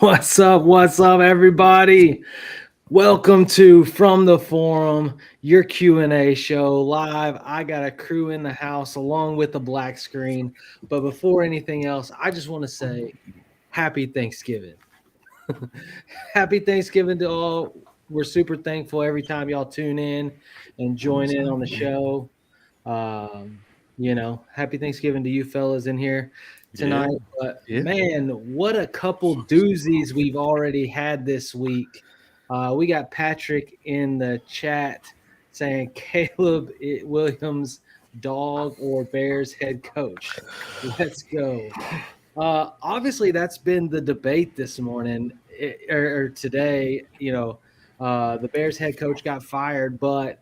What's up? What's up, everybody? Welcome to From the Forum, your Q&A show live. I got a crew in the house along with the black screen. But before anything else, I just want to say happy Thanksgiving. Happy Thanksgiving to all. We're super thankful every time y'all tune in and join in on the show. Happy Thanksgiving to you fellas in here tonight. But man, what a couple doozies we've already had this week. We got Patrick in the chat saying Caleb Williams, dog or Bears head coach. Let's go. Obviously, that's been the debate this morning or today. The Bears head coach got fired, but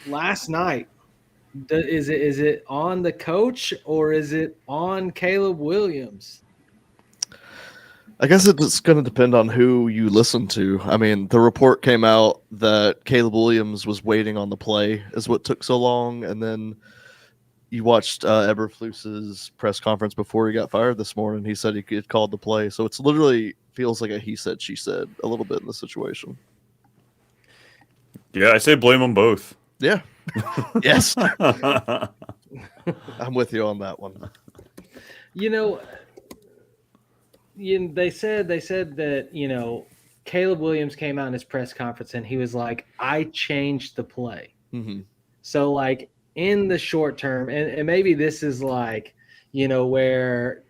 last night, is it on the coach or is it on Caleb Williams? I guess it's going to depend on who you listen to. I mean, the report came out that Caleb Williams was waiting on the play is what took so long. And then you watched Eberflus's press conference before he got fired this morning. He said he had called the play. So it's literally feels like a he said, she said a little bit in the situation. Yeah, I say blame them both. Yeah. Yes. I'm with you on that one. They said that, Caleb Williams came out in his press conference and he was like, I changed the play. Mm-hmm. So, like, in the short term, and maybe this is like, where,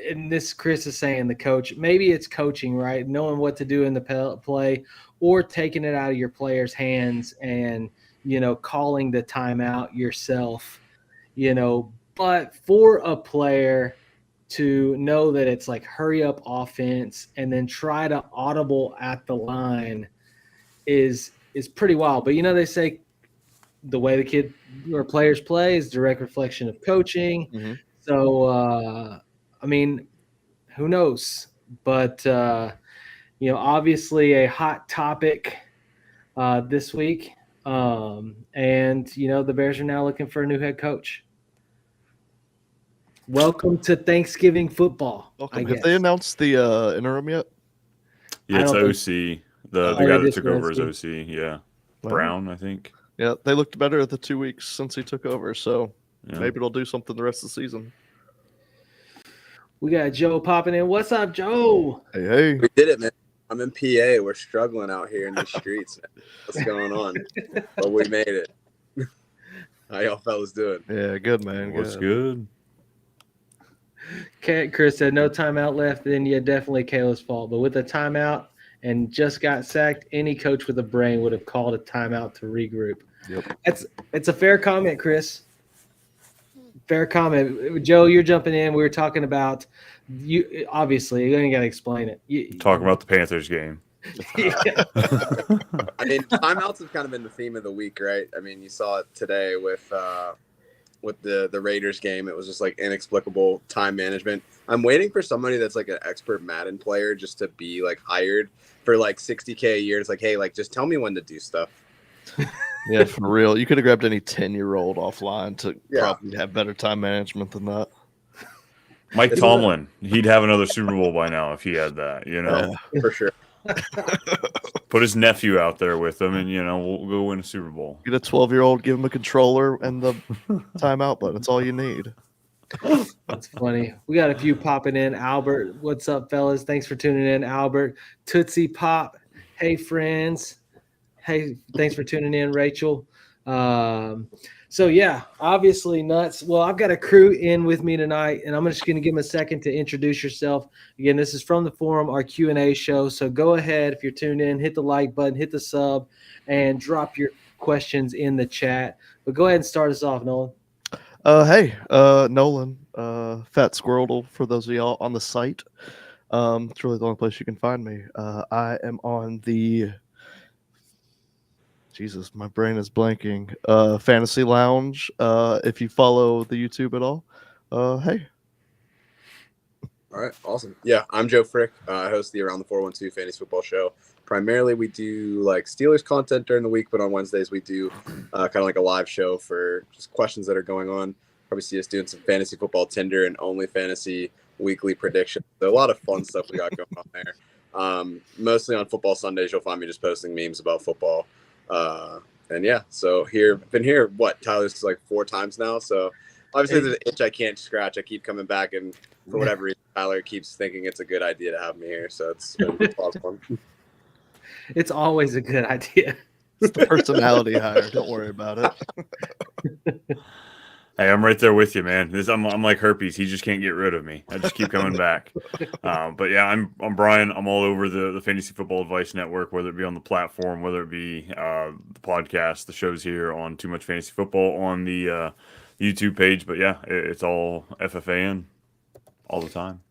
and this Chris is saying the coach, maybe it's coaching, right? Knowing what to do in the play or taking it out of your players' hands and, calling the timeout yourself, but for a player to know that it's like hurry up offense and then try to audible at the line is pretty wild. But they say the way the kid or players play is direct reflection of coaching. Mm-hmm. So who knows? But obviously a hot topic this week. And the Bears are now looking for a new head coach. Welcome to Thanksgiving football. Welcome. Have they announced the interim yet? Yeah, it's OC. The guy that took over is OC. Yeah. Brown, I think. Yeah, they looked better at the 2 weeks since he took over, so maybe it'll do something the rest of the season. We got Joe popping in. What's up, Joe? Hey. We did it, man. I'm in PA. We're struggling out here in the streets, man. What's going on? But we made it. How y'all fellas doing? Yeah, good, man. What's good? Chris said no timeout left, then definitely Caleb's fault. But with a timeout and just got sacked, any coach with a brain would have called a timeout to regroup. Yep. It's a fair comment, Chris. Fair comment. Joe, you're jumping in. We were talking about you. Obviously, you ain't got to explain it. Talk about the Panthers game. I mean, timeouts have kind of been the theme of the week, right? I mean, you saw it today with the Raiders game. It was just like inexplicable time management. I'm waiting for somebody that's like an expert Madden player just to be like hired for like $60K a year. It's like, hey, like just tell me when to do stuff. Yeah, for real. You could have grabbed any 10-year-old offline to probably have better time management than that. Mike Tomlin, he'd have another Super Bowl by now if he had that, Yeah, for sure. Put his nephew out there with him and, we'll go win a Super Bowl. Get a 12-year-old, give him a controller and the timeout button. That's all you need. That's funny. We got a few popping in. Albert, what's up, fellas? Thanks for tuning in. Albert, Tootsie Pop. Hey, friends. Hey, thanks for tuning in, Rachel. So, yeah, obviously nuts. Well, I've got a crew in with me tonight, and I'm just going to give them a second to introduce yourself. Again, this is From the Forum, our Q&A show. So go ahead, if you're tuned in, hit the like button, hit the sub, and drop your questions in the chat. But go ahead and start us off, Nolan. Hey, Nolan, Fat Squirrel for those of y'all on the site. It's really the only place you can find me. I am on the Jesus, my brain is blanking. Fantasy Lounge. If you follow the YouTube at all, hey. All right, awesome. Yeah, I'm Joe Frick. I host the Around the 412 Fantasy Football Show. Primarily, we do like Steelers content during the week, but on Wednesdays we do kind of like a live show for just questions that are going on. Probably see us doing some fantasy football Tinder and only fantasy weekly predictions. So a lot of fun stuff we got going on there. Mostly on football Sundays, you'll find me just posting memes about football. And yeah, so been here, Tyler's like 4 times now. So obviously there's an itch I can't scratch. I keep coming back, and for whatever reason, Tyler keeps thinking it's a good idea to have me here. So it's been a lot of fun. It's always a good idea. It's the personality hire. Don't worry about it. Hey, I'm right there with you, man. I'm like herpes. He just can't get rid of me. I just keep coming back. But yeah, I'm Brian. I'm all over the Fantasy Football Advice Network, whether it be on the platform, whether it be the podcast, the shows here on Too Much Fantasy Football, on the YouTube page. But yeah, it's all FFAN all the time.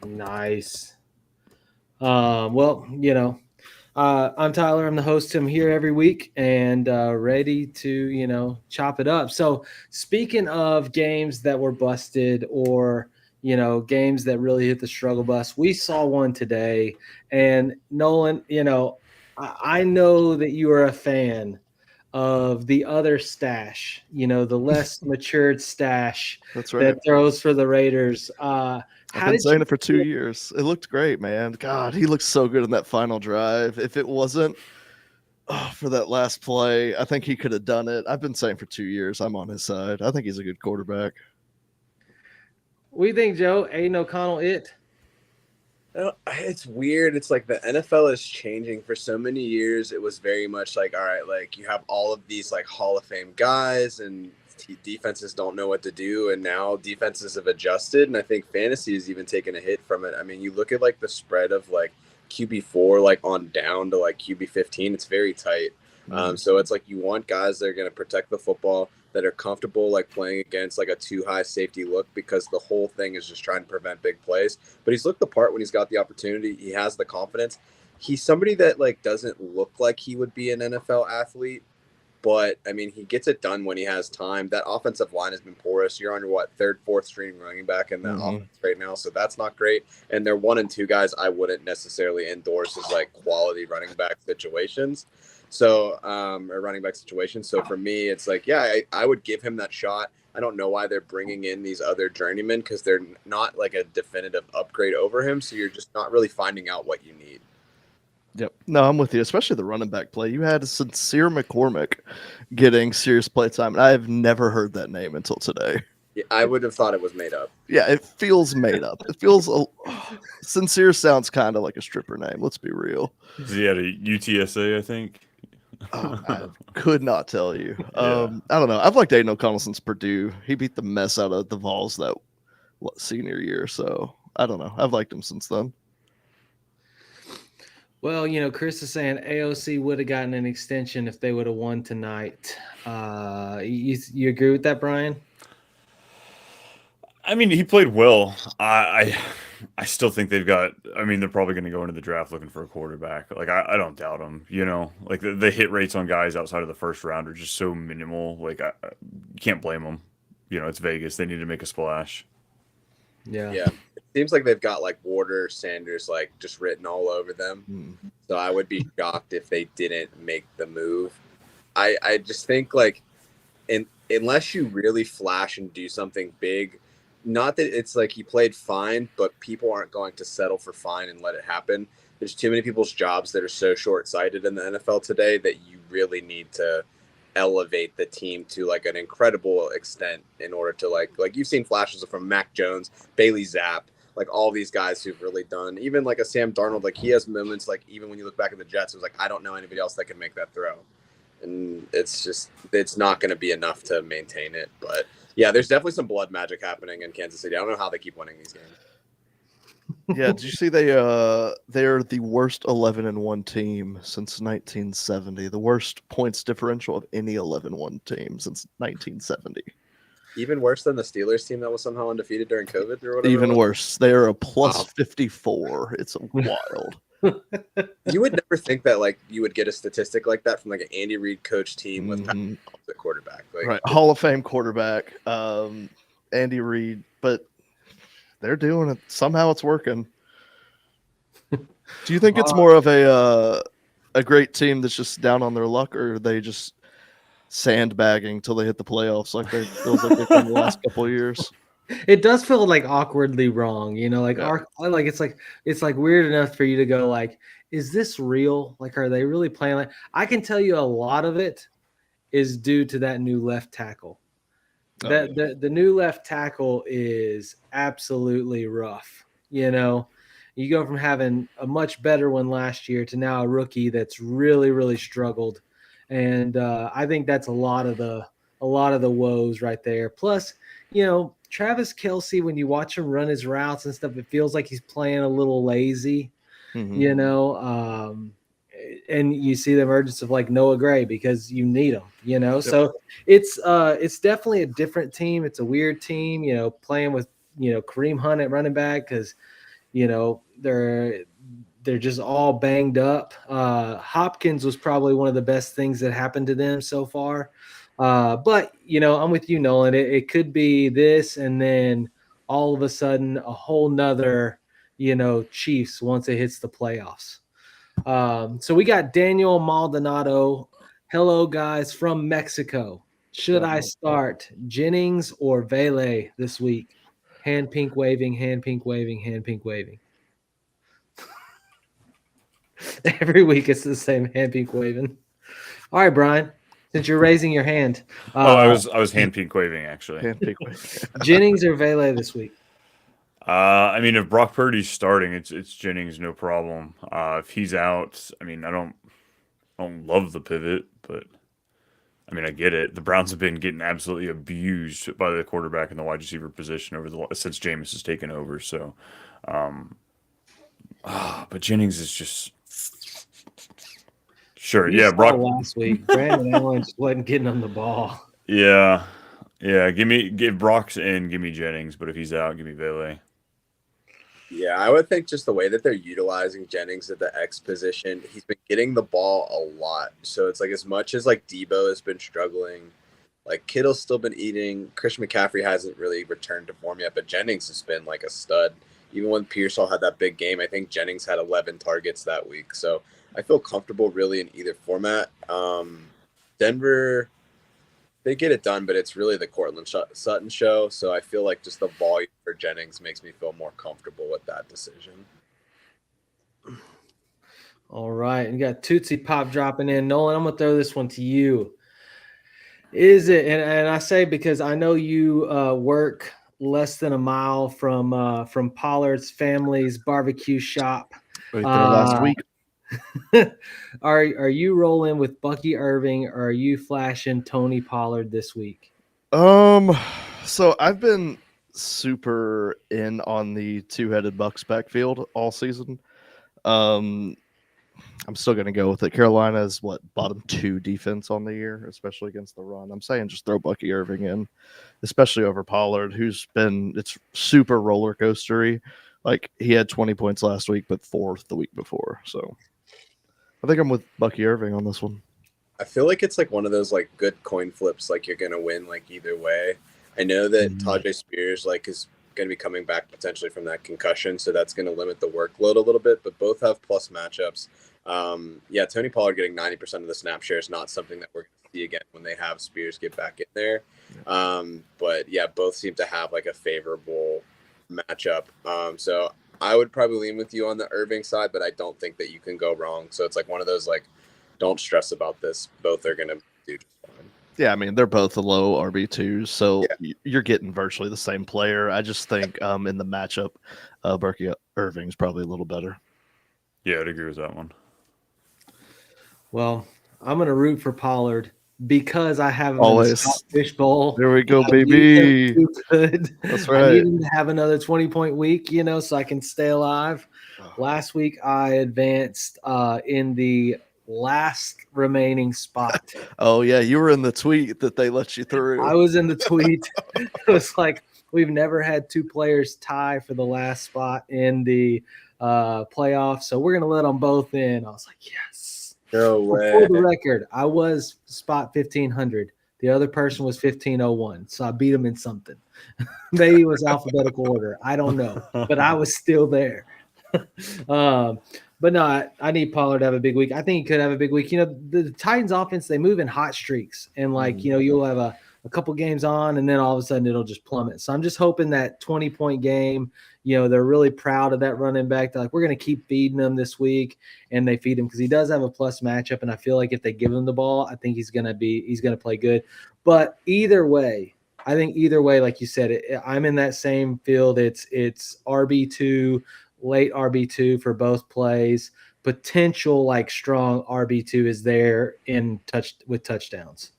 Nice. Well, I'm Tyler. I'm the host. I'm here every week and ready to, chop it up. So speaking of games that were busted or, games that really hit the struggle bus, we saw one today. And Nolan, I know that you are a fan of the other stash, the less matured stash That's right. that throws for the Raiders. I've been saying it for 2 years. It looked great, man. God, he looked so good in that final drive. If it wasn't for that last play, I think he could have done it. I've been saying for 2 years, I'm on his side. I think he's a good quarterback. What do you think, Joe? Aiden O'Connell, It's weird. It's like the NFL is changing. For so many years, it was very much like, all right, like you have all of these like Hall of Fame guys and defenses don't know what to do, and now defenses have adjusted, and I think fantasy has even taken a hit from it. I mean, you look at like the spread of like QB4 like on down to like QB15, it's very tight. So it's like you want guys that are going to protect the football, that are comfortable like playing against like a too high safety look, because the whole thing is just trying to prevent big plays. But he's looked the part when he's got the opportunity. He has the confidence. He's somebody that like doesn't look like he would be an NFL athlete, but I mean, he gets it done when he has time. That offensive line has been porous. You're on your third, fourth string running back in that offense right now, so that's not great. And they're 1 and 2 guys I wouldn't necessarily endorse as like quality running back situations. So, or running back situations. So for me, it's like, yeah, I would give him that shot. I don't know why they're bringing in these other journeymen, because they're not like a definitive upgrade over him. So you're just not really finding out what you need. Yep. No, I'm with you, especially the running back play. You had Sincere McCormick getting serious play time, and I have never heard that name until today. Yeah, I would have thought it was made up. Yeah, it feels made up. It feels Sincere sounds kind of like a stripper name. Let's be real. He had a UTSA, I think. I could not tell you. Yeah. I don't know. I've liked Aiden O'Connell since Purdue. He beat the mess out of the Vols that senior year. So I don't know. I've liked him since then. Well, Chris is saying AOC would have gotten an extension if they would have won tonight. You agree with that, Brian? I mean, he played well. I still think they've got. I mean, they're probably going to go into the draft looking for a quarterback. Like I don't doubt them. Like the hit rates on guys outside of the first round are just so minimal. Like you can't blame them. It's Vegas. They need to make a splash. Yeah. It seems like they've got like Warder, Sanders, like just written all over them. So I would be shocked if they didn't make the move. I just think like, unless you really flash and do something big, not that it's like he played fine, but people aren't going to settle for fine and let it happen. There's too many people's jobs that are so short-sighted in the NFL today that you really need to elevate the team to like an incredible extent in order to like you've seen flashes from Mac Jones, Bailey Zapp, like all these guys who've really done, even like a Sam Darnold, like he has moments like even when you look back at the Jets, it was like, I don't know anybody else that can make that throw. And it's not going to be enough to maintain it. But yeah, there's definitely some blood magic happening in Kansas City. I don't know how they keep winning these games. Yeah, did you see they're the worst 11-1 team since 1970? The worst points differential of any 11-1 team since 1970. Even worse than the Steelers team that was somehow undefeated during COVID or whatever. Even worse. They are a plus 54. It's wild. You would never think that like you would get a statistic like that from like an Andy Reid coach team with the quarterback. Like, right, Hall of Fame quarterback, Andy Reid, but they're doing it. Somehow it's working. Do you think it's more of a great team that's just down on their luck, or are they just sandbagging till they hit the playoffs like they feels like they've done the last couple of years? It does feel like awkwardly wrong, like Yeah. it's like weird enough for you to go like, is this real? Like, are they really playing like? I can tell you a lot of it is due to that new left tackle. Oh, That yeah. the new left tackle is absolutely rough. You go from having a much better one last year to now a rookie that's really, really struggled, and I think that's a lot of the woes right there. Plus, Travis Kelce, when you watch him run his routes and stuff, it feels like he's playing a little lazy. Mhm. You know, and you see the emergence of like Noah Gray because you need him. So it's definitely a different team. It's a weird team. Playing with Kareem Hunt at running back because they're just all banged up. Hopkins was probably one of the best things that happened to them so far. But I'm with you, Nolan. It could be this, and then all of a sudden a whole nother, Chiefs once it hits the playoffs. So we got Daniel Maldonado. Hello, guys from Mexico. Should I start Jennings or Vele this week? Hand pink waving, hand pink waving, hand pink waving. Every week it's the same hand pink waving. All right, Brian, since you're raising your hand, I was hand peak waving actually. Handpick. Jennings or Vele this week? I mean, if Brock Purdy's starting, it's Jennings, no problem. If he's out, I mean, I don't love the pivot, but I mean, I get it. The Browns have been getting absolutely abused by the quarterback and the wide receiver position since Jameis has taken over. So, but Jennings is just sure. You Yeah, saw Brock. last week, Brandon Allen just wasn't getting on the ball. Yeah, yeah. Give Brock's in. Give me Jennings. But if he's out, give me Vele. Yeah, I would think just the way that they're utilizing Jennings at the X position, he's been getting the ball a lot. So it's like as much as like Debo has been struggling, like Kittle's still been eating. Christian McCaffrey hasn't really returned to form yet, but Jennings has been like a stud. Even when Pearsall had that big game, I think Jennings had 11 targets that week. So I feel comfortable really in either format. Denver, they get it done, but it's really the Cortland Sutton show. So I feel like just the volume for Jennings makes me feel more comfortable with that decision. All right, you got Tootsie Pop dropping in. Nolan, I'm gonna throw this one to you. Is it? And I say because I know you work less than a mile from Pollard's family's barbecue shop. Right there last week. Are you rolling with Bucky Irving or are you flashing Tony Pollard this week? So I've been super in on the two-headed Bucks backfield all season. I'm still going to go with it. Carolina is bottom 2 defense on the year, especially against the run. I'm saying just throw Bucky Irving in, especially over Pollard, it's super roller coastery. Like he had 20 points last week, but 4th the week before. So I think I'm with Bucky Irving on this one. I feel like it's like one of those like good coin flips, like you're gonna win like either way. I know that Tajay Spears is gonna be coming back potentially from that concussion, so that's gonna limit the workload a little bit. But both have plus matchups. Tony Pollard getting 90% of the snap share is not something that we're gonna see again when they have Spears get back in there. But yeah, both seem to have like a favorable matchup. So I would probably lean with you on the Irving side, but I don't think that you can go wrong. So it's like one of those like, don't stress about this. Both are going to do just fine. Yeah, I mean, they're both the low RB2s, so you're getting virtually the same player. I just think in the matchup, Bucky Irving's probably a little better. Yeah, I'd agree with that one. Well, I'm going to root for Pollard because I have him Always. in the Scott Fish Bowl. There we go, baby. Good. That's I right. need him to have another 20-point week, so I can stay alive. Last week, I advanced in the last remaining spot. Oh, yeah. You were in the tweet that they let you through. I was in the tweet. It was like, we've never had 2 players tie for the last spot in the playoffs, so we're going to let them both in. I was like, yes. No way. For the record, I was spot 1500. The other person was 1501, so I beat him in something. Maybe it was alphabetical order. I don't know, but I was still there. But no, I need Pollard to have a big week. I think he could have a big week. The Titans offense, they move in hot streaks, and you'll have a a couple games on, and then all of a sudden it'll just plummet. So I'm just hoping that 20-point game, they're really proud of that running back. They're like, we're going to keep feeding him this week, and they feed him because he does have a plus matchup, and I feel like if they give him the ball, I think he's going to play good. But either way, like you said, I'm in that same field. It's RB2, late RB2 for both plays. Potential like strong RB2 is there with touchdowns.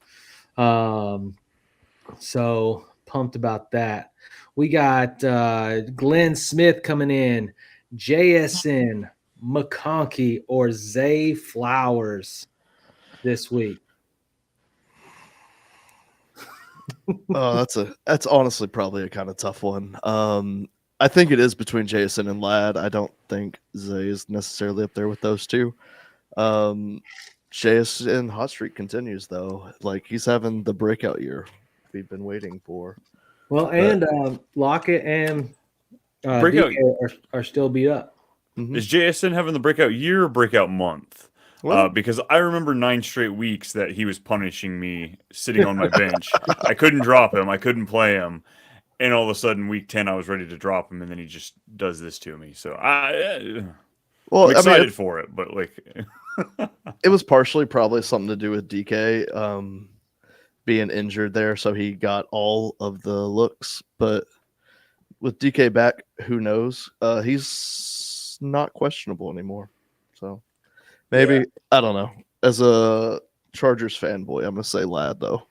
So pumped about that. We got Glenn Smith coming in, JSN, McConkey, or Zay Flowers this week. Oh, that's honestly probably a kind of tough one. I think it is between Jason and Ladd. I don't think Zay is necessarily up there with those two. Jason hot streak continues though. Like he's having the breakout year we've been waiting for. Well, and Lockett and Breakout DK are still beat up. Mhm. Is JSN having the breakout year or breakout month? Well- Because I remember 9 straight weeks that he was punishing me sitting on my bench. I couldn't drop him. I couldn't play him. And all of a sudden, week 10, I was ready to drop him, and then he just does this to me. So I'm excited for it, but like, it was partially probably something to do with DK being injured there, so he got all of the looks. But with DK back, who knows? He's not questionable anymore. So maybe I don't know. As a Chargers fanboy, I'm gonna say Ladd though.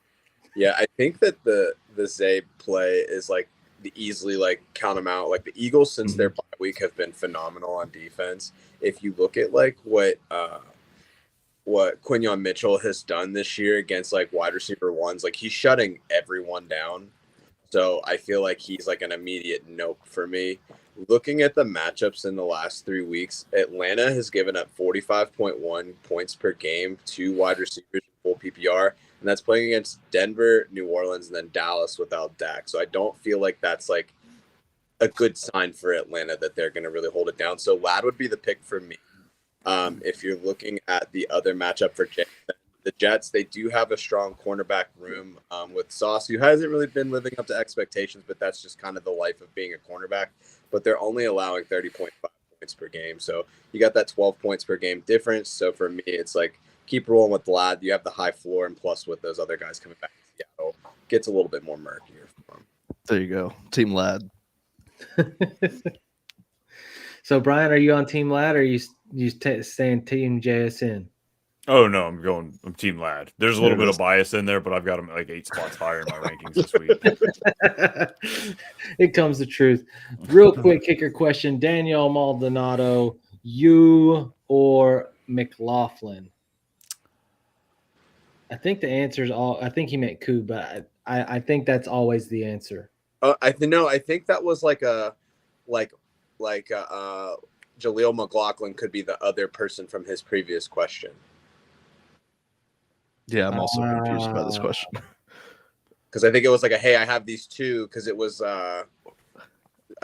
Yeah, I think that the Zay play is like the easily like count them out. Like the Eagles since their bye week have been phenomenal on defense. If you look at like what Quinyon Mitchell has done this year against like wide receiver ones, like he's shutting everyone down. So I feel like he's like an immediate nope for me. Looking at the matchups in the last 3 weeks, Atlanta has given up 45.1 points per game to wide receivers in full PPR, and that's playing against Denver, New Orleans, and then Dallas without Dak. So I don't feel like that's like a good sign for Atlanta that they're going to really hold it down. So Ladd would be the pick for me. If you're looking at the other matchup for the Jets, they do have a strong cornerback room with Sauce, who hasn't really been living up to expectations, but that's just kind of the life of being a cornerback. But they're only allowing 30.5 points per game. So you got that 12 points per game difference. So for me, it's like keep rolling with Ladd. You have the high floor, and plus with those other guys coming back to Seattle, gets a little bit more murkier for them. There you go. Team Ladd. So, Brian, are you on Team Ladd or are you staying Team JSN? oh no, I'm Team Ladd. There's a little bit of bias in there, but I've got him like 8 spots higher in my rankings this week. It comes the truth. Real quick kicker question. Daniel Maldonado, you or McLaughlin? I think the answer is I think he meant Koo, but I think that's always the answer. I think that was like Jaleel McLaughlin could be the other person from his previous question. Yeah, I'm also confused by this question. Because I think it was like hey, I have these two, because it was I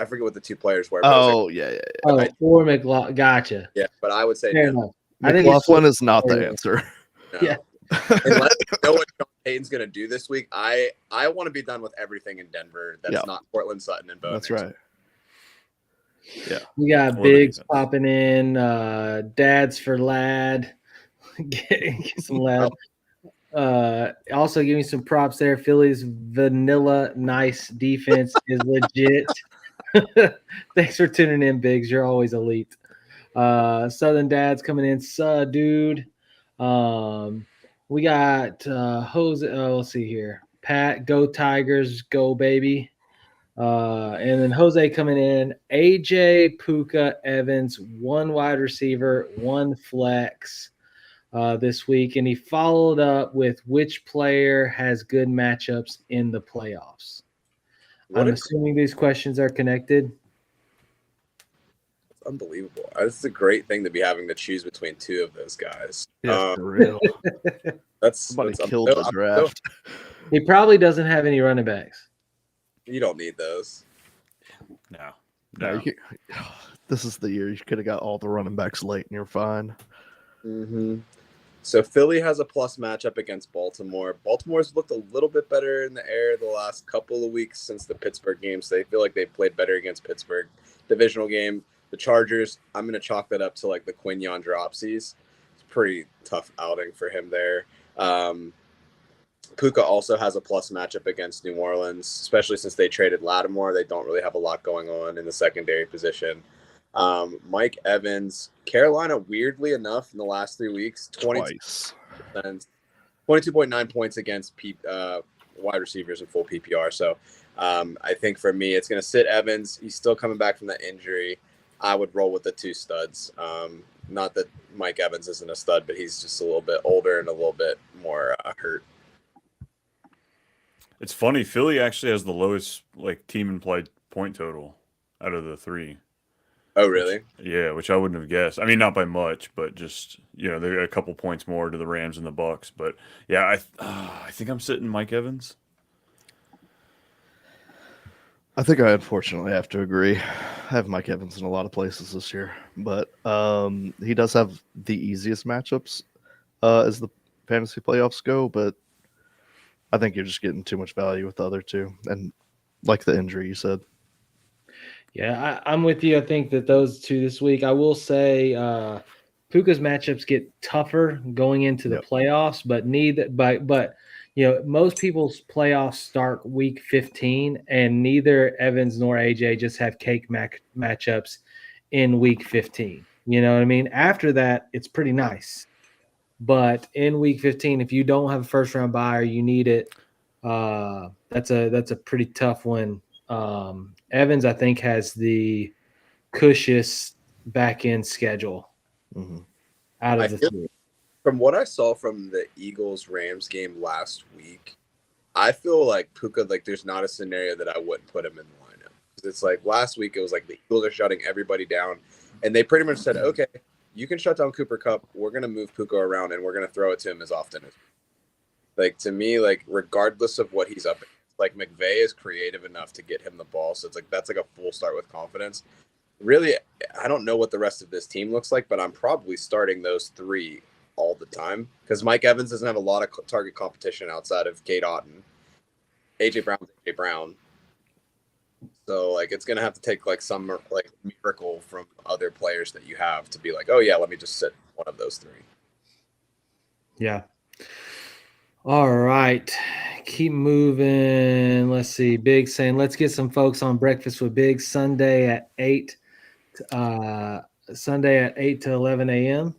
forget what the two players were. Oh, yeah. Oh, or McLaughlin. Gotcha. Yeah, but I would say Fair no. enough. I think McLaughlin is not the answer. No. Yeah. Unless you know what Sean Payton's going to do this week, I want to be done with everything in Denver. That's not Portland, Sutton, and Bo. That's right. Yeah. We got Biggs popping in. Dads for Ladd. Get some Ladd. Also, give me some props there. Philly's vanilla nice defense is legit. Thanks for tuning in, Biggs. You're always elite. Southern Dads coming in. Dude. We got Jose. Oh, let's see here. Pat, go Tigers, go baby. And then Jose coming in. AJ, Puka, Evans, 1 wide receiver, 1 flex this week. And he followed up with which player has good matchups in the playoffs. I'm assuming these questions are connected. It's unbelievable. This is a great thing to be having to choose between 2 of those guys. Yeah, for real. Somebody killed the draft. He probably doesn't have any running backs. You don't need those. No. This is the year you could have got all the running backs late and you're fine. Mm-hmm. So Philly has a plus matchup against Baltimore. Baltimore's looked a little bit better in the air the last couple of weeks since the Pittsburgh game, so they feel like they've played better against Pittsburgh. Divisional game, the Chargers, I'm going to chalk that up to like the Quinyon dropsies. It's a pretty tough outing for him there. Puka also has a plus matchup against New Orleans, especially since they traded Lattimore. They don't really have a lot going on in the secondary position. Mike Evans, Carolina, weirdly enough, in the last 3 weeks, 22.9 points against wide receivers in full PPR. So I think for me, it's going to sit Evans. He's still coming back from that injury. I would roll with the two studs. Not that Mike Evans isn't a stud, but he's just a little bit older and a little bit more hurt. It's funny. Philly actually has the lowest like team implied point total out of the three. Oh, really? Which I wouldn't have guessed. I mean, not by much, but just they're a couple points more to the Rams and the Bucks. But yeah, I think I'm sitting Mike Evans. I think I unfortunately have to agree. I have Mike Evans in a lot of places this year, but he does have the easiest matchups as the fantasy playoffs go. But I think you're just getting too much value with the other two, and like the injury you said. Yeah, I'm with you. I think that those two this week, I will say Puka's matchups get tougher going into the playoffs, but most people's playoffs start week 15, and neither Evans nor AJ just have cake matchups in week 15. You know what I mean? After that, it's pretty nice. But in week 15, if you don't have a first round bye or you need it, that's a pretty tough one. Evans, I think, has the cushiest back end schedule out of the three. From what I saw from the Eagles-Rams game last week, I feel like Puka, like there's not a scenario that I wouldn't put him in the lineup. It's like last week it was like the Eagles are shutting everybody down, and they pretty much said, okay, you can shut down Cooper Kupp. We're going to move Puka around, and we're going to throw it to him as often as. Like, to me, like, regardless of what he's up against, like, McVay is creative enough to get him the ball. So it's like that's like a full start with confidence. Really, I don't know what the rest of this team looks like, but I'm probably starting those three all the time because Mike Evans doesn't have a lot of target competition outside of Cade Otton. AJ Brown. So, like, it's going to have to take, like, some, like, miracle from other players that you have to be like, oh, yeah, let me just sit one of those three. Yeah. All right. Keep moving. Let's see. Big saying, let's get some folks on Breakfast with Big Sunday at 8 to 11 a.m.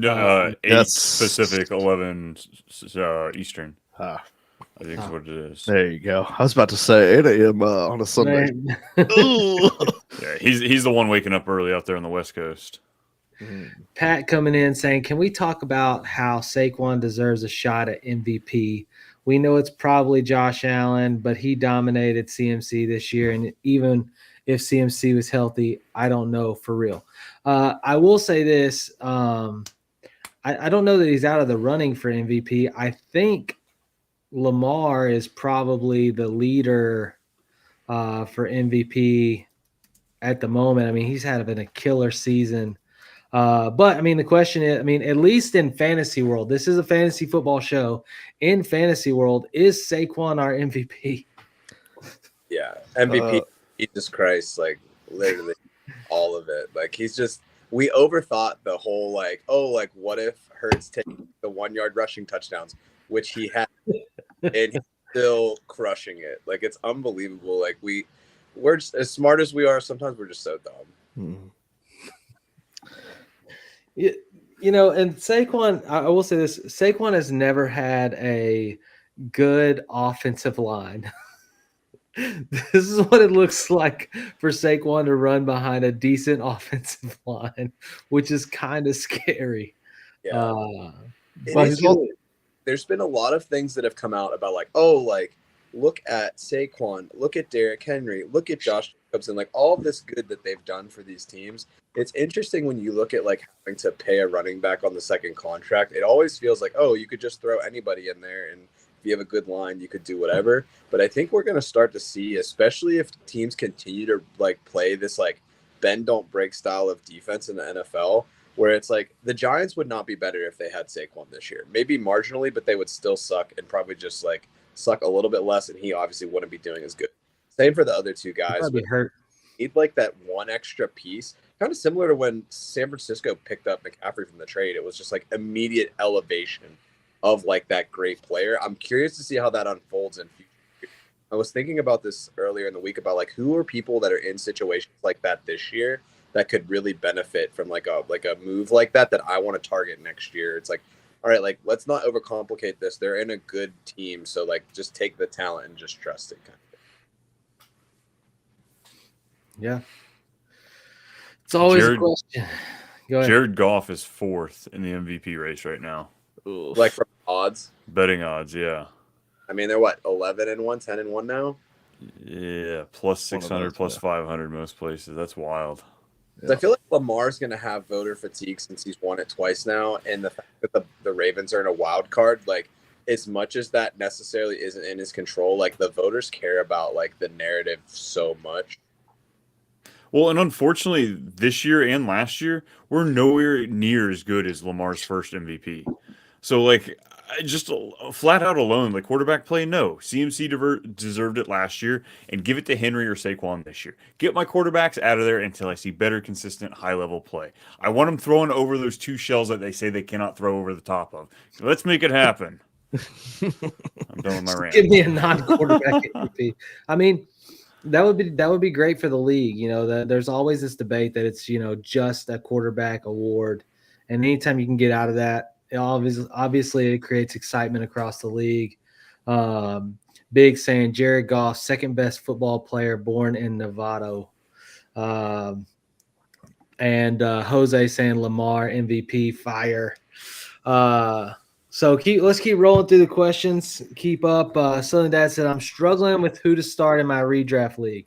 8 Pacific, 11 Eastern. I think is what it is. There you go. I was about to say 8 a.m. On a Sunday. Yeah, he's the one waking up early out there on the West Coast. Pat coming in saying, can we talk about how Saquon deserves a shot at MVP? We know it's probably Josh Allen, but he dominated CMC this year. And even if CMC was healthy, I don't know for real. I will say this. I don't know that he's out of the running for MVP. I think Lamar is probably the leader for MVP at the moment. I mean, he's had a killer season. But, I mean, the question is, I mean, at least in fantasy world, this is a fantasy football show. In fantasy world, is Saquon our MVP? Yeah, MVP, Jesus Christ, like, literally all of it. Like, he's just – we overthought the whole, like, oh, like, what if Hurts taking the 1-yard rushing touchdowns, which he had, and he's still crushing it. Like, it's unbelievable. Like, we're just, as smart as we are, sometimes we're just so dumb. And Saquon, I will say this, Saquon has never had a good offensive line. This is what it looks like for Saquon to run behind a decent offensive line, which is kind of scary. Yeah. But there's been a lot of things that have come out about like, oh, like, look at Saquon, look at Derrick Henry, look at Josh Jacobs, and like all of this good that they've done for these teams. It's interesting when you look at like having to pay a running back on the second contract. It always feels like, oh, you could just throw anybody in there, and if you have a good line, you could do whatever. But I think we're going to start to see, especially if teams continue to like play this like bend don't break style of defense in the NFL, where it's like the Giants would not be better if they had Saquon this year. Maybe marginally, but they would still suck and probably just like suck a little bit less, and he obviously wouldn't be doing as good. Same for the other two guys. Probably hurt. Need like that one extra piece, kind of similar to when San Francisco picked up McCaffrey from the trade. It was just like immediate elevation of like that great player. I'm curious to see how that unfolds in future. I was thinking about this earlier in the week about like who are people that are in situations like that this year that could really benefit from like a move like that I want to target next year. It's like, all right, like let's not overcomplicate this. They're in a good team, so like just take the talent and just trust it. Kind of. Yeah. It's always a question. Go ahead. Jared Goff is 4th in the MVP race right now. Oof. Like from odds, Betting odds, yeah. I mean, they're what, 11-1, 10-1 now? Yeah, plus 600, those, plus yeah. 500 most places. That's wild. I feel like Lamar's going to have voter fatigue since he's won it twice now, and the fact that the Ravens are in a wild card, like as much as that necessarily isn't in his control, like the voters care about like the narrative so much. Well, and unfortunately, this year and last year, we're nowhere near as good as Lamar's first MVP. So, like, just flat out alone, like quarterback play, no. CMC deserved it last year, and give it to Henry or Saquon this year. Get my quarterbacks out of there until I see better, consistent, high-level play. I want them throwing over those 2 shells that they say they cannot throw over the top of. So let's make it happen. I'm done with my rant. Give me a non-quarterback MVP. I mean, that would be great for the league. You know, there's always this debate that it's, you know, just a quarterback award, and anytime you can get out of that, obviously it creates excitement across the league. Big saying Jared Goff, second best football player born in Nevada. And Jose saying Lamar MVP fire. So let's keep rolling through the questions. Keep up. Southern Dad said, I'm struggling with who to start in my redraft league.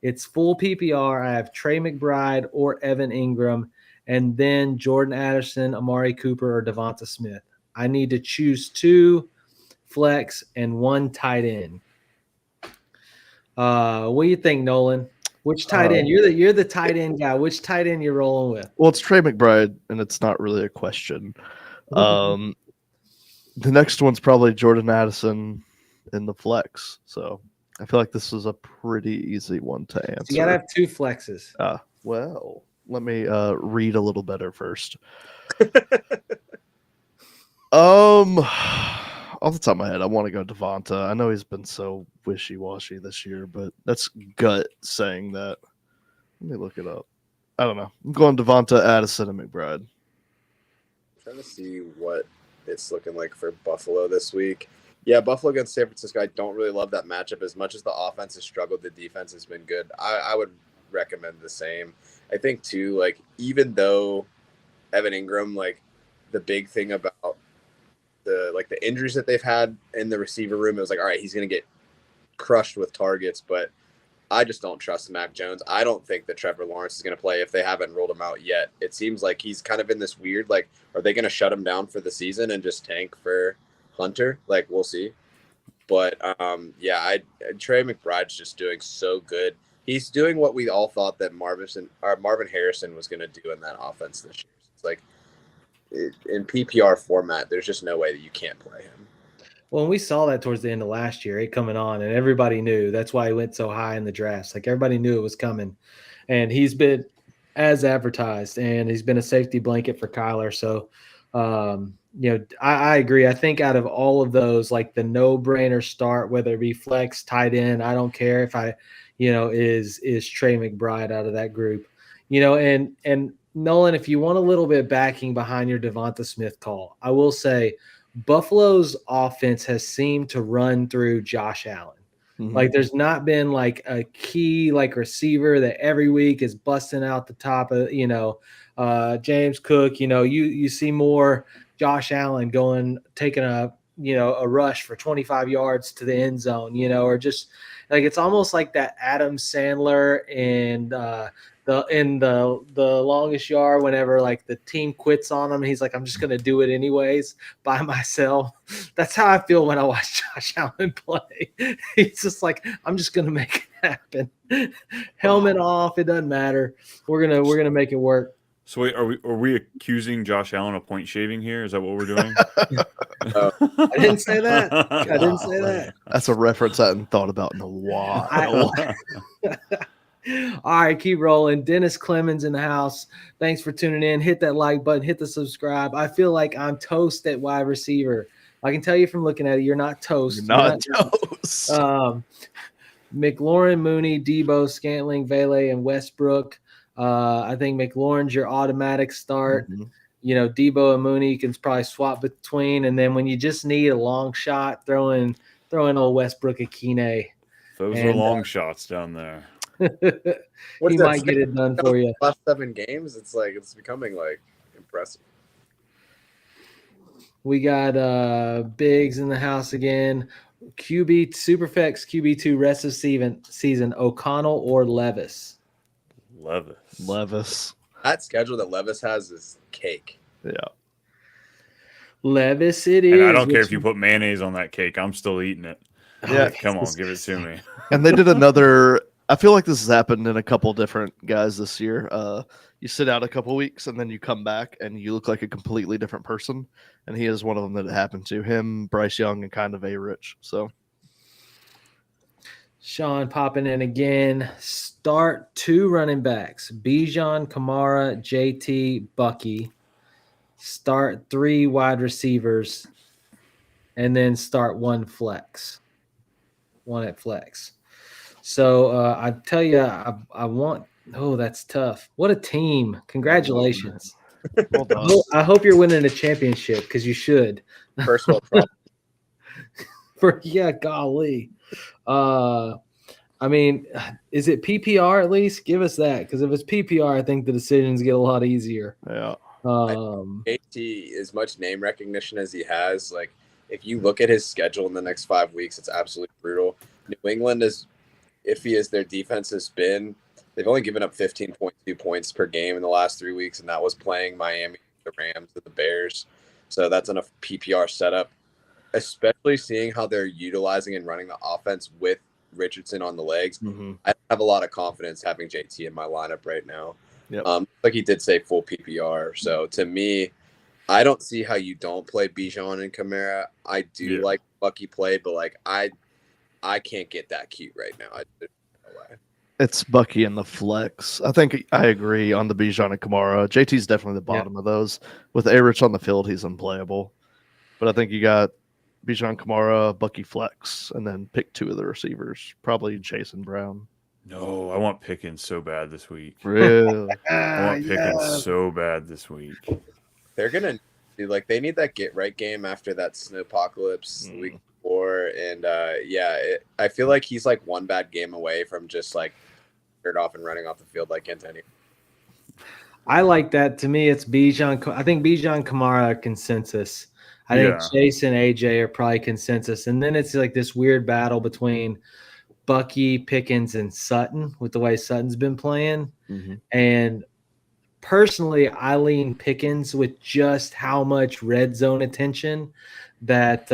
It's full PPR. I have Trey McBride or Evan Ingram, and then Jordan Addison, Amari Cooper, or Devonta Smith. I need to choose 2 flex and 1 tight end. What do you think, Nolan? Which tight end? You're the tight end guy. Which tight end you're rolling with? Well, it's Trey McBride, and it's not really a question. The next one's probably Jordan Addison in the flex. So I feel like this is a pretty easy one to answer. So you gotta have 2 flexes. Well, let me read a little better first. Off the top of my head, I want to go Devonta. I know he's been so wishy-washy this year, but that's gut saying that. Let me look it up. I don't know. I'm going Devonta, Addison, and McBride. I'm trying to see what it's looking like for Buffalo this week. Yeah, Buffalo against San Francisco. I don't really love that matchup. As much as the offense has struggled, the defense has been good. I would recommend the same. I think too, like even though Evan Ingram, like the big thing about the injuries that they've had in the receiver room, it was like, all right, he's gonna get crushed with targets, but I just don't trust Mac Jones. I don't think that Trevor Lawrence is going to play if they haven't rolled him out yet. It seems like he's kind of in this weird, like, are they going to shut him down for the season and just tank for Hunter? Like, we'll see. But, yeah, Trey McBride's just doing so good. He's doing what we all thought that Marvin Harrison was going to do in that offense this year. It's like, in PPR format, there's just no way that you can't play him. Well, we saw that towards the end of last year, it coming on, and everybody knew. That's why he went so high in the drafts. Like everybody knew it was coming, and he's been as advertised, and he's been a safety blanket for Kyler. So, you know, I agree. I think out of all of those, like the no-brainer start, whether it be flex, tight end, I don't care if is Trey McBride out of that group. You know, and Nolan, if you want a little bit backing behind your Devonta Smith call, I will say Buffalo's offense has seemed to run through Josh Allen. Mm-hmm. Like there's not been like a key like receiver that every week is busting out the top of, James Cook, you see more Josh Allen taking a rush for 25 yards to the end zone, or just like, it's almost like that Adam Sandler and the longest yard, whenever like the team quits on him, he's like, I'm just gonna do it anyways by myself. That's how I feel when I watch Josh Allen play. He's just like, I'm just gonna make it happen. Helmet off, it doesn't matter. We're gonna make it work. So wait, are we accusing Josh Allen of point shaving here? Is that what we're doing? I didn't say that. I didn't say that. That's a reference I hadn't thought about in a while. All right, keep rolling. Dennis Clemens in the house. Thanks for tuning in. Hit that like button. Hit the subscribe. I feel like I'm toast at wide receiver. I can tell you from looking at it, you're not toast. You're not toast. McLaurin, Mooney, Debo, Scantling, Vele, and Westbrook. I think McLaurin's your automatic start. Mm-hmm. You know, Debo and Mooney you can probably swap between. And then when you just need a long shot, throw in old Westbrook Akine. Those are long shots down there. He might get it done for you. Last 7 games, it's becoming like impressive. We got Biggs in the house again. QB Superflex QB2 rest of season O'Connell or Levis. Levis. That schedule that Levis has is cake. Yeah. Levis, it is. And I don't care if you put mayonnaise on that cake. I'm still eating it. Yeah. Come on, give it to me. And they did another. I feel like this has happened in a couple different guys this year. You sit out a couple weeks and then you come back and you look like a completely different person. And he is one of them that it happened to. Him, Bryce Young, and kind of A-Rich. So Sean popping in again. Start 2 running backs. Bijan, Kamara, JT, Bucky. Start 3 wide receivers. And then start 1 flex. 1 at flex. So I tell you, I want – oh, that's tough. What a team. Congratulations. well done. I hope you're winning a championship because you should. First world problem. Golly. I mean, is it PPR at least? Give us that because if it's PPR, I think the decisions get a lot easier. Yeah. JT, as much name recognition as he has, like if you look at his schedule in the next 5 weeks, it's absolutely brutal. New England is iffy as their defense has been. They've only given up 15.2 points per game in the last 3 weeks, and that was playing Miami, the Rams, and the Bears. So that's enough PPR setup, especially seeing how they're utilizing and running the offense with Richardson on the legs. Mm-hmm. I have a lot of confidence having JT in my lineup right now. Yep. Like he did say, full PPR. So to me, I don't see how you don't play Bijan and Kamara. I do like Bucky play, but like I can't get that cute right now. It's Bucky and the flex. I think I agree on the Bijan and Kamara. JT's definitely the bottom of those. With A-Rich on the field, he's unplayable. But I think you got Bijan, Kamara, Bucky flex, and then pick 2 of the receivers. Probably Chase and Brown. No, I want Pickens so bad this week. Really? I want Pickens so bad this week. They're going to do they need that get right game after that snowpocalypse the week before. And I feel like he's like one bad game away from just like off and running off the field like Antonio. I like that. To me, it's Bijan. I think Bijan, Kamara are consensus. I think Chase and AJ are probably consensus. And then it's like this weird battle between Bucky, Pickens, and Sutton with the way Sutton's been playing. Mm-hmm. And personally, I lean Pickens with just how much red zone attention that,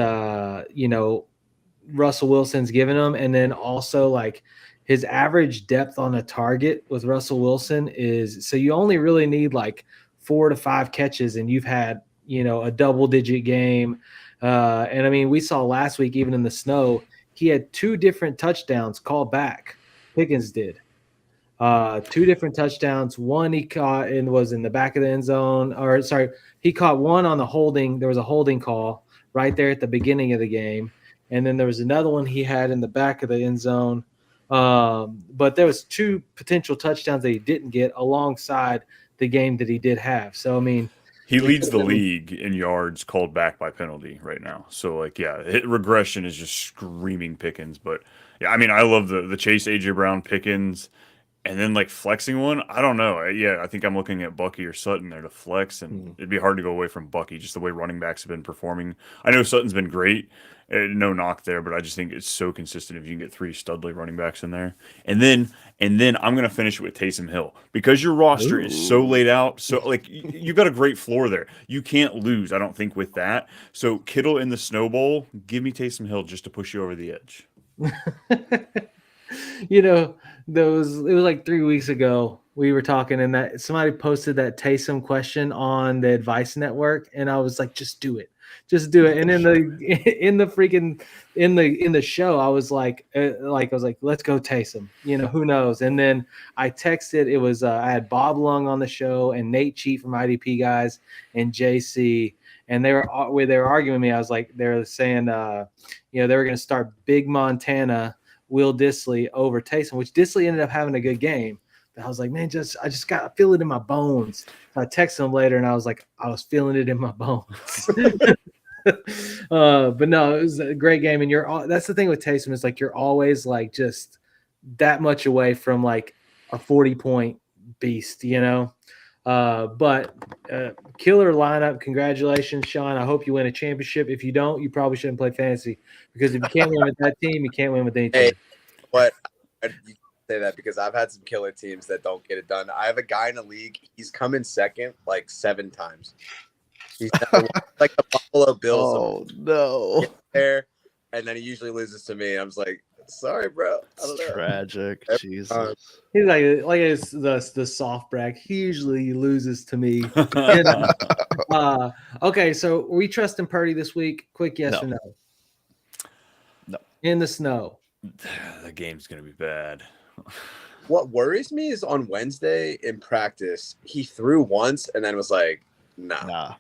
Russell Wilson's given him. And then also like his average depth on a target with Russell Wilson is – so you only really need like 4 to 5 catches and you've had, a double-digit game. And, I mean, we saw last week even in the snow, he had 2 different touchdowns called back. Pickens did. 2 different touchdowns. One he caught and was in the back of the end zone. He caught one on the holding. There was a holding call right there at the beginning of the game. And then there was another one he had in the back of the end zone. But there was 2 potential touchdowns that he didn't get alongside the game that he did have. So, I mean, he leads the league in yards called back by penalty right now. So, regression is just screaming Pickens. But, yeah, I mean, I love the Chase, A.J. Brown, Pickens, and then, flexing one. I don't know. I think I'm looking at Bucky or Sutton there to flex, and it'd be hard to go away from Bucky, just the way running backs have been performing. I know Sutton's been great. No knock there, but I just think it's so consistent if you can get 3 studly running backs in there. And then I'm going to finish it with Taysom Hill. Because your roster is so laid out, so you've got a great floor there. You can't lose, I don't think, with that. So Kittle in the snowball, give me Taysom Hill just to push you over the edge. it was like 3 weeks ago. We were talking, and that somebody posted that Taysom question on the Advice Network, and I was like, just do it. And in the show, I was like, let's go Taysom. Who knows? And then I texted. It was I had Bob Lung on the show and Nate Cheat from IDP guys and JC, and they were arguing with me. I was like, they were saying, they were going to start Big Montana, Will Dissly over Taysom, which Dissly ended up having a good game. But I was like, man, I just got to feel it in my bones. So I texted him later, and I was like, I was feeling it in my bones. But no, it was a great game. And that's the thing with Taysom is like you're always like just that much away from like a 40-point beast, But killer lineup. Congratulations, Sean. I hope you win a championship. If you don't, you probably shouldn't play fantasy because if you can't win with that team, you can't win with any team. Hey, but you say that because I've had some killer teams that don't get it done. I have a guy in the league. He's come in second like 7 times. He's like the Buffalo Bills. Oh no! There, and then he usually loses to me. I'm just like, sorry, bro. It's tragic. Jesus. He's like it's the soft brag. He usually loses to me. Okay, so are we trusting Purdy this week? Quick yes or no? No. In the snow. The game's gonna be bad. What worries me is on Wednesday in practice, he threw once and then was like, nah.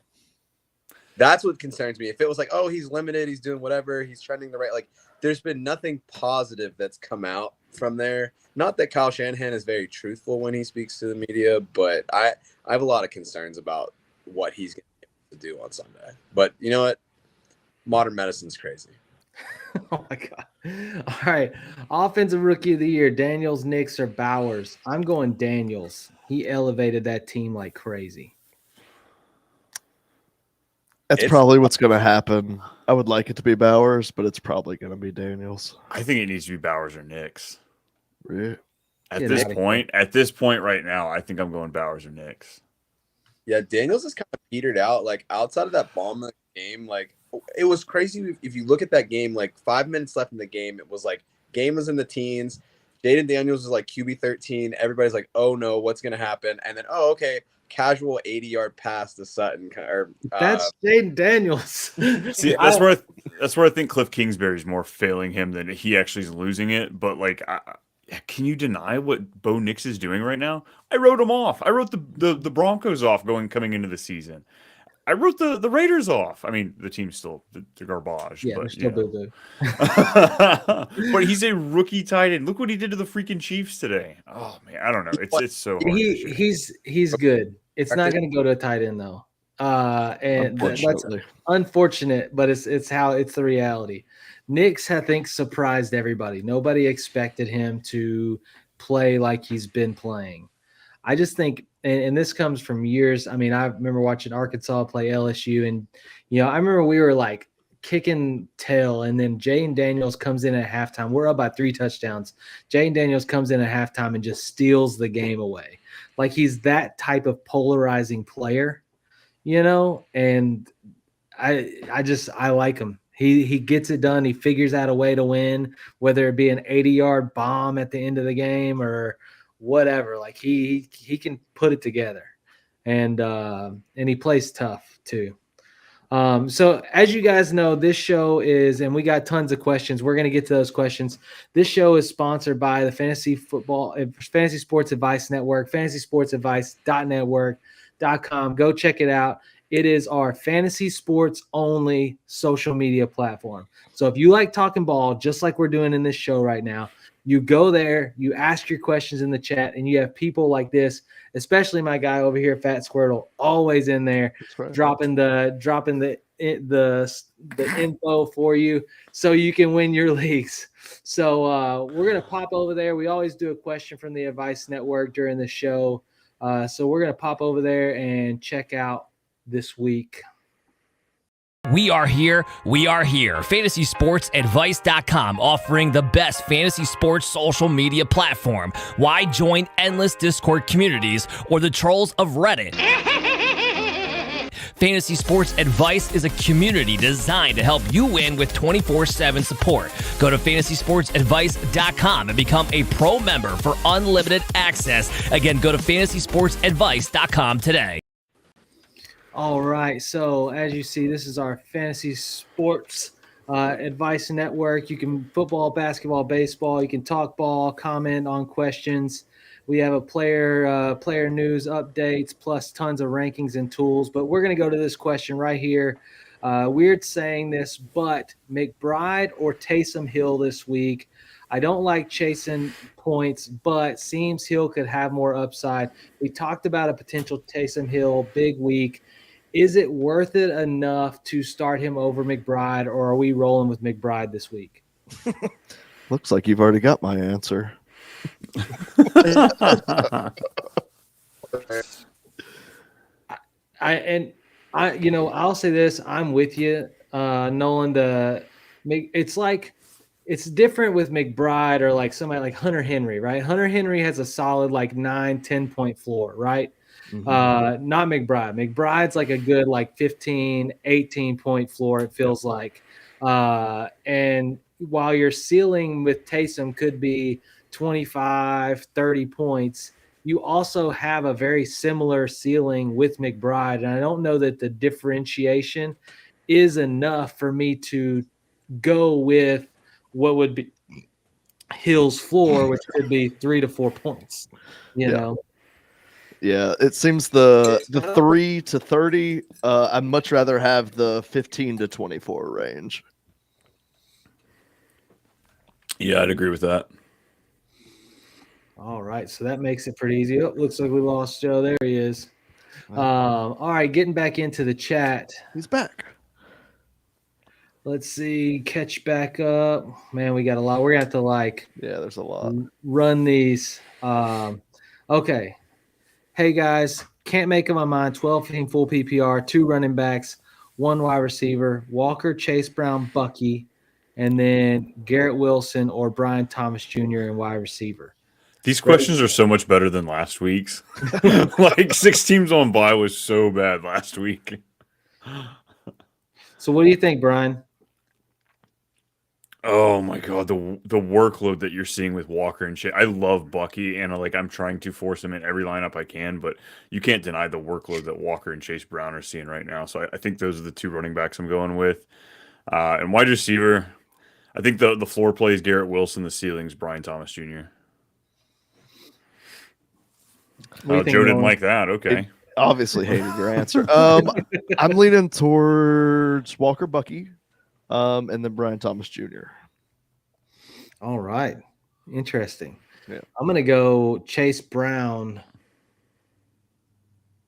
That's what concerns me. If it was like, oh, he's limited, he's doing whatever, he's trending the right, like there's been nothing positive that's come out from there. Not that Kyle Shanahan is very truthful when he speaks to the media, but I have a lot of concerns about what he's going to do on Sunday. But you know what? Modern medicine's crazy. Oh my God. All right. Offensive rookie of the year, Daniels, Nix, or Bowers. I'm going Daniels. He elevated that team like crazy. That's probably what's going to happen. I would like it to be Bowers, but it's probably going to be Daniels. I think it needs to be Bowers or Nix. Really? At this point right now, I think I'm going Bowers or Nix. Yeah, Daniels is kind of petered out. Like outside of that bomb in the game, like it was crazy. If you look at that game, like 5 minutes left in the game, it was like game was in the teens. Jaden Daniels was like QB 13. Everybody's like, oh no, what's going to happen? And then, oh, okay. Casual 80-yard pass to Sutton. That's Jaden Daniels. See, that's where I think Cliff Kingsbury's more failing him than he actually is losing it. But like, can you deny what Bo Nix is doing right now? I wrote him off. I wrote the Broncos off coming into the season. I wrote the Raiders off. I mean, the team's still the garbage. Yeah, but, they're still boo-boo. But he's a rookie tight end. Look what he did to the freaking Chiefs today. Oh man, I don't know. It's so hard. He's good. It's not going to go to a tight end though. And that's unfortunate, but it's the reality. Nix, I think, surprised everybody. Nobody expected him to play like he's been playing. I just think, and this comes from years. I mean, I remember watching Arkansas play LSU, and I remember we were like kicking tail, and then Jaden Daniels comes in at halftime. We're up by 3 touchdowns. Jaden Daniels comes in at halftime and just steals the game away. Like he's that type of polarizing player, and I like him. He gets it done. He figures out a way to win, whether it be an 80-yard bomb at the end of the game or whatever. Like he can put it together, and he plays tough too. So as you guys know, this show is, and we got tons of questions. We're going to get to those questions. This show is sponsored by the Fantasy Sports Advice Network, fantasysportsadvice.network.com. Go check it out. It is our fantasy sports only social media platform. So if you like talking ball, just like we're doing in this show right now, you go there, you ask your questions in the chat, and you have people like this, especially my guy over here, Fat Squirtle, always in there, dropping the info for you so you can win your leagues. So we're gonna pop over there. We always do a question from the Advice Network during the show, so we're gonna pop over there and check out this week. We are here. FantasySportsAdvice.com, offering the best fantasy sports social media platform. Why join endless Discord communities or the trolls of Reddit? Fantasy Sports Advice is a community designed to help you win with 24/7 support. Go to fantasysportsadvice.com and become a pro member for unlimited access. Again, go to fantasysportsadvice.com today. All right. So as you see, this is our fantasy sports advice network. You can football, basketball, baseball. You can talk ball, comment on questions. We have a player news updates plus tons of rankings and tools. But we're going to go to this question right here. Weird saying this, but McBride or Taysom Hill this week? I don't like chasing points, but seems Hill could have more upside. We talked about a potential Taysom Hill big week. Is it worth it enough to start him over McBride, or are we rolling with McBride this week? Looks like you've already got my answer. I'll say this. I'm with you, Nolan. It's different with McBride or like somebody like Hunter Henry, right? Hunter Henry has a solid like 9-10 point floor, right? Mm-hmm. Not McBride. McBride's like a good like 15, 18 point floor, it feels like. And while your ceiling with Taysom could be 25, 30 points, you also have a very similar ceiling with McBride. And I don't know that the differentiation is enough for me to go with what would be Hill's floor, which could be 3 to 4 points, you know? Yeah, it seems the 3 to 30, I'd much rather have the 15 to 24 range. Yeah, I'd agree with that. All right, so that makes it pretty easy. Oh, looks like we lost Joe. There he is. All right, getting back into the chat. He's back. Let's see, catch back up. Man, we got a lot. We're going to have to there's a lot. Run these. Okay. Hey, guys, can't make up my mind. 12-15 full PPR, 2 running backs, 1 wide receiver, Walker, Chase Brown, Bucky, and then Garrett Wilson or Brian Thomas Jr. in wide receiver. These questions are so much better than last week's. Like 6 teams on bye was so bad last week. So what do you think, Brian? Oh my God, the workload that you're seeing with Walker and shit. I love Bucky, and I'm trying to force him in every lineup I can, but you can't deny the workload that Walker and Chase Brown are seeing right now. So I think those are the 2 running backs I'm going with. And wide receiver, I think the floor play is Garrett Wilson, the ceiling's Brian Thomas Jr. Oh, Joe didn't like that. Okay. Obviously hated your answer. I'm leaning towards Walker, Bucky, and then Brian Thomas Jr. All right. Interesting. Yeah. I'm going to go Chase Brown,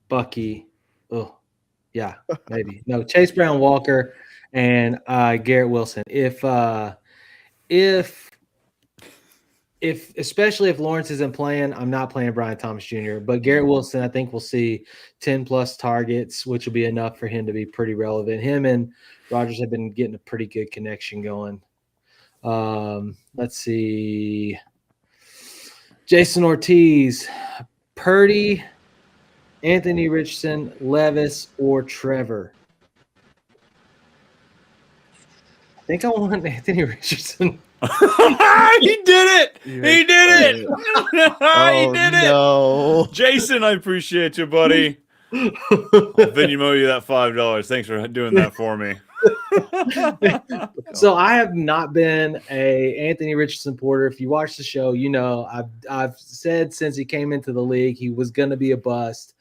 Bucky. Oh, yeah, maybe. No, Chase Brown, Walker, and Garrett Wilson. If especially if Lawrence isn't playing, I'm not playing Brian Thomas Jr. But Garrett Wilson, I think we'll see 10+ targets, which will be enough for him to be pretty relevant. Him and Rodgers have been getting a pretty good connection going. Let's see. Jason Ortiz, Purdy, Anthony Richardson, Levis, or Trevor. I think I want Anthony Richardson. He did it! He did it! He did it! No. Jason, I appreciate you, buddy. I'll Venmo you that $5. Thanks for doing that for me. So I have not been a Anthony Richardson porter. If you watch the show, you know I've said since he came into the league he was going to be a bust.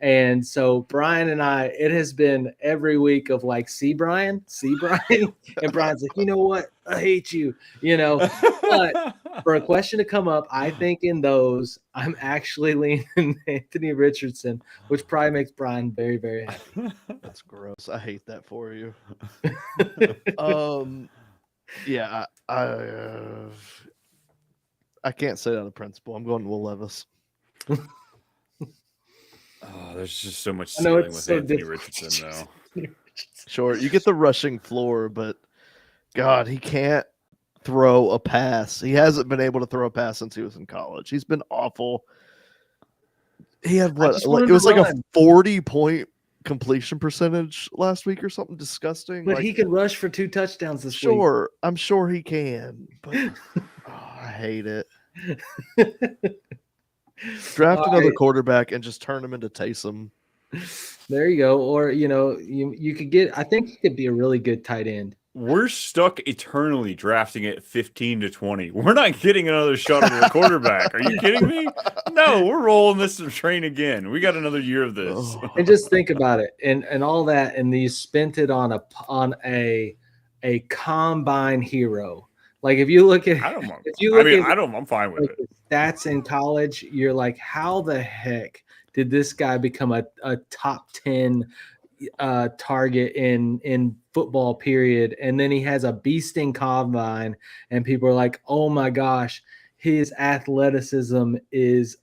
And so Brian and I, it has been every week of like, see Brian, and Brian's like, you know what, I hate you, But for a question to come up, I think in those I'm actually leaning Anthony Richardson, which probably makes Brian very, very happy. That's gross. I hate that for you. Yeah, I can't say that out of principle. I'm going Will Levis. Oh, there's just so much ceiling with so Anthony Richardson, though. Sure, you get the rushing floor, but God, he can't throw a pass. He hasn't been able to throw a pass since he was in college. He's been awful. He had what? It was like a 40-point completion percentage last week or something disgusting. But he could rush for 2 touchdowns this week. Sure, I'm sure he can, but I hate it. Draft another quarterback and just turn him into Taysom. There you go. Or, you could get – I think he could be a really good tight end. We're stuck eternally drafting at 15 to 20. We're not getting another shot at a quarterback. Are you kidding me? No, we're rolling this train again. We got another year of this. And just think about it and all that, and you spent it on a combine hero. Like if you look at, I'm fine with it. Stats in college, you're like, how the heck did this guy become a top 10 target in football period? And then he has a beasting combine, and people are like, oh my gosh, his athleticism is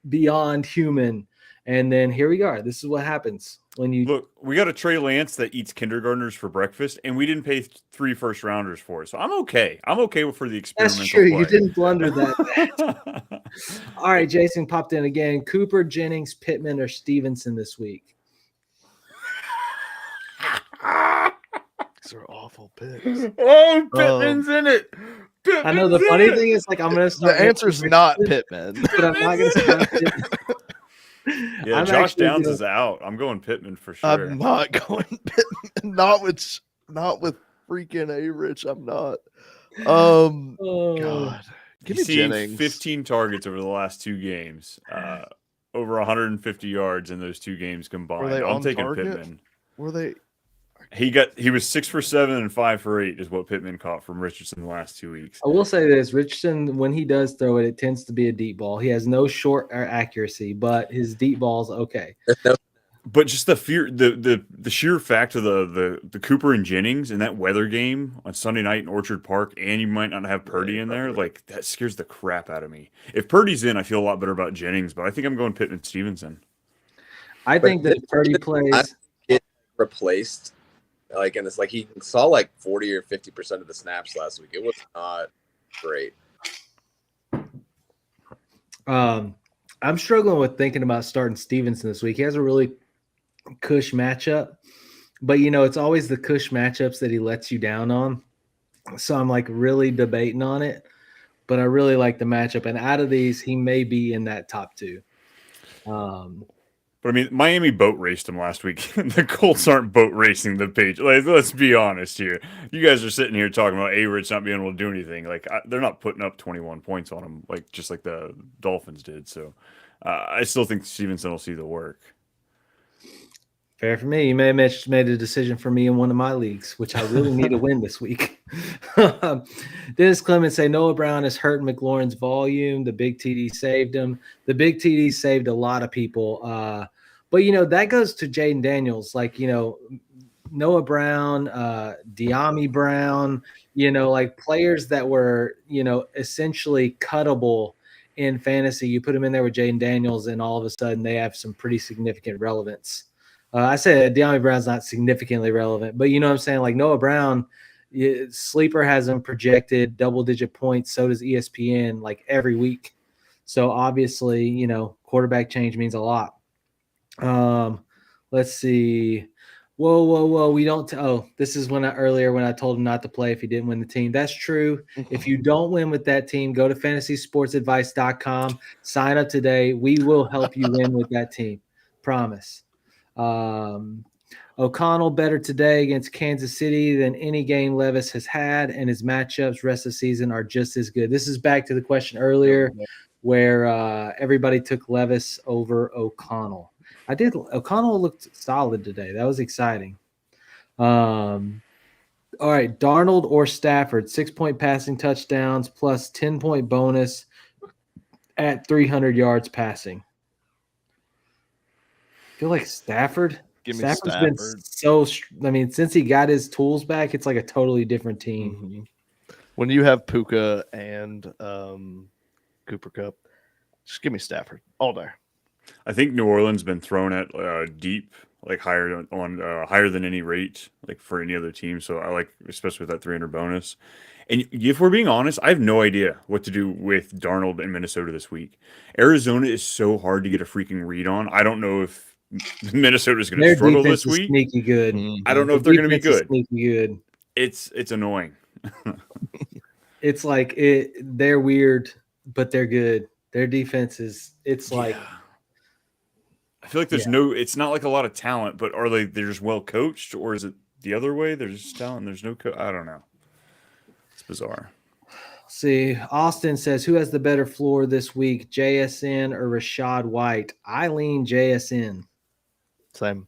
beyond human. And then here we are. This is what happens when you look. We got a Trey Lance that eats kindergartners for breakfast, and we didn't pay 3 first-rounders for it. So I'm okay. I'm okay for the experimental. That's true. Play. You didn't blunder that. All right, Jason popped in again. Cooper, Jennings, Pittman, or Stevenson this week? These are awful picks. Oh, Pittman's in it. Pittman's I know the funny thing is, like, I'm going to start. The answer's not Pittman. But I'm not going to start Pittman. Yeah, Josh Downs is out. I'm going Pittman for sure. I'm not going Pittman. Not with freaking A-Rich. I'm not. God. Give me Jennings. 15 targets over the last 2 games. Over 150 yards in those 2 games combined. I'm taking target? Pittman. Were they? He was 6 for 7 and 5 for 8 is what Pittman caught from Richardson the last 2 weeks. I will say this: Richardson, when he does throw it, it tends to be a deep ball. He has no short accuracy, but his deep ball's okay. But just the sheer fact of the Cooper and Jennings in that weather game on Sunday night in Orchard Park, and you might not have Purdy in there, like that scares the crap out of me. If Purdy's in, I feel a lot better about Jennings, but I think I'm going Pittman Stevenson. I think that Purdy plays replaced. Like, and it's like he saw like 40 or 50% of the snaps last week. It was not great. I'm struggling with thinking about starting Stevenson this week. He has a really cush matchup, but it's always the cush matchups that he lets you down on. So I'm like really debating on it, but I really like the matchup. And out of these, he may be in that top 2. But I mean, Miami boat raced them last week. The Colts aren't boat racing the page. Like, let's be honest here. You guys are sitting here talking about A-Rich not being able to do anything. Like, they're not putting up 21 points on them, like just like the Dolphins did. So, I still think Stevenson will see the work. Fair for me. You may have made a decision for me in one of my leagues, which I really need to win this week. Dennis Clemens say Noah Brown has hurt McLaurin's volume. The big TD saved him. The big TD saved a lot of people. But, that goes to Jaden Daniels. Like, Noah Brown, De'Ami Brown, like players that were, essentially cuttable in fantasy. You put them in there with Jaden Daniels, and all of a sudden they have some pretty significant relevance. I said De'Ami Brown's not significantly relevant, but you know what I'm saying? Like Noah Brown, Sleeper has him projected double-digit points. So does ESPN, like every week. So obviously, quarterback change means a lot. Let's see. Whoa. We don't. This is earlier when I told him not to play if he didn't win the team. That's true. If you don't win with that team, go to fantasysportsadvice.com. Sign up today. We will help you win with that team. Promise. O'Connell better today against Kansas City than any game Levis has had, and his matchups rest of the season are just as good. This is back to the question earlier where everybody took Levis over O'Connell. I did. O'Connell looked solid today. That was exciting. All right, Darnold or Stafford, 6-point passing touchdowns plus 10-point bonus at 300 yards passing. I feel like Stafford. Stafford's been so. Since he got his tools back, it's like a totally different team. Mm-hmm. When you have Puka and Cooper Kupp, just give me Stafford all day. I think New Orleans been thrown at deep, like higher than any rate, like for any other team. So I like, especially with that 300 bonus. And if we're being honest, I have no idea what to do with Darnold in Minnesota this week. Arizona is so hard to get a freaking read on. I don't know if Minnesota's going to Their struggle defense this is week. sneaky good. I don't know if Their they're going to be defense is good. Sneaky good. It's annoying. It's like they're weird, but they're good. Their defense is. It's like. I feel like there's it's not like a lot of talent, but they're just well coached, or is it the other way? There's just talent, there's no I don't know. It's bizarre. See, Austin says, who has the better floor this week, JSN or Rashad White? I lean JSN. Same.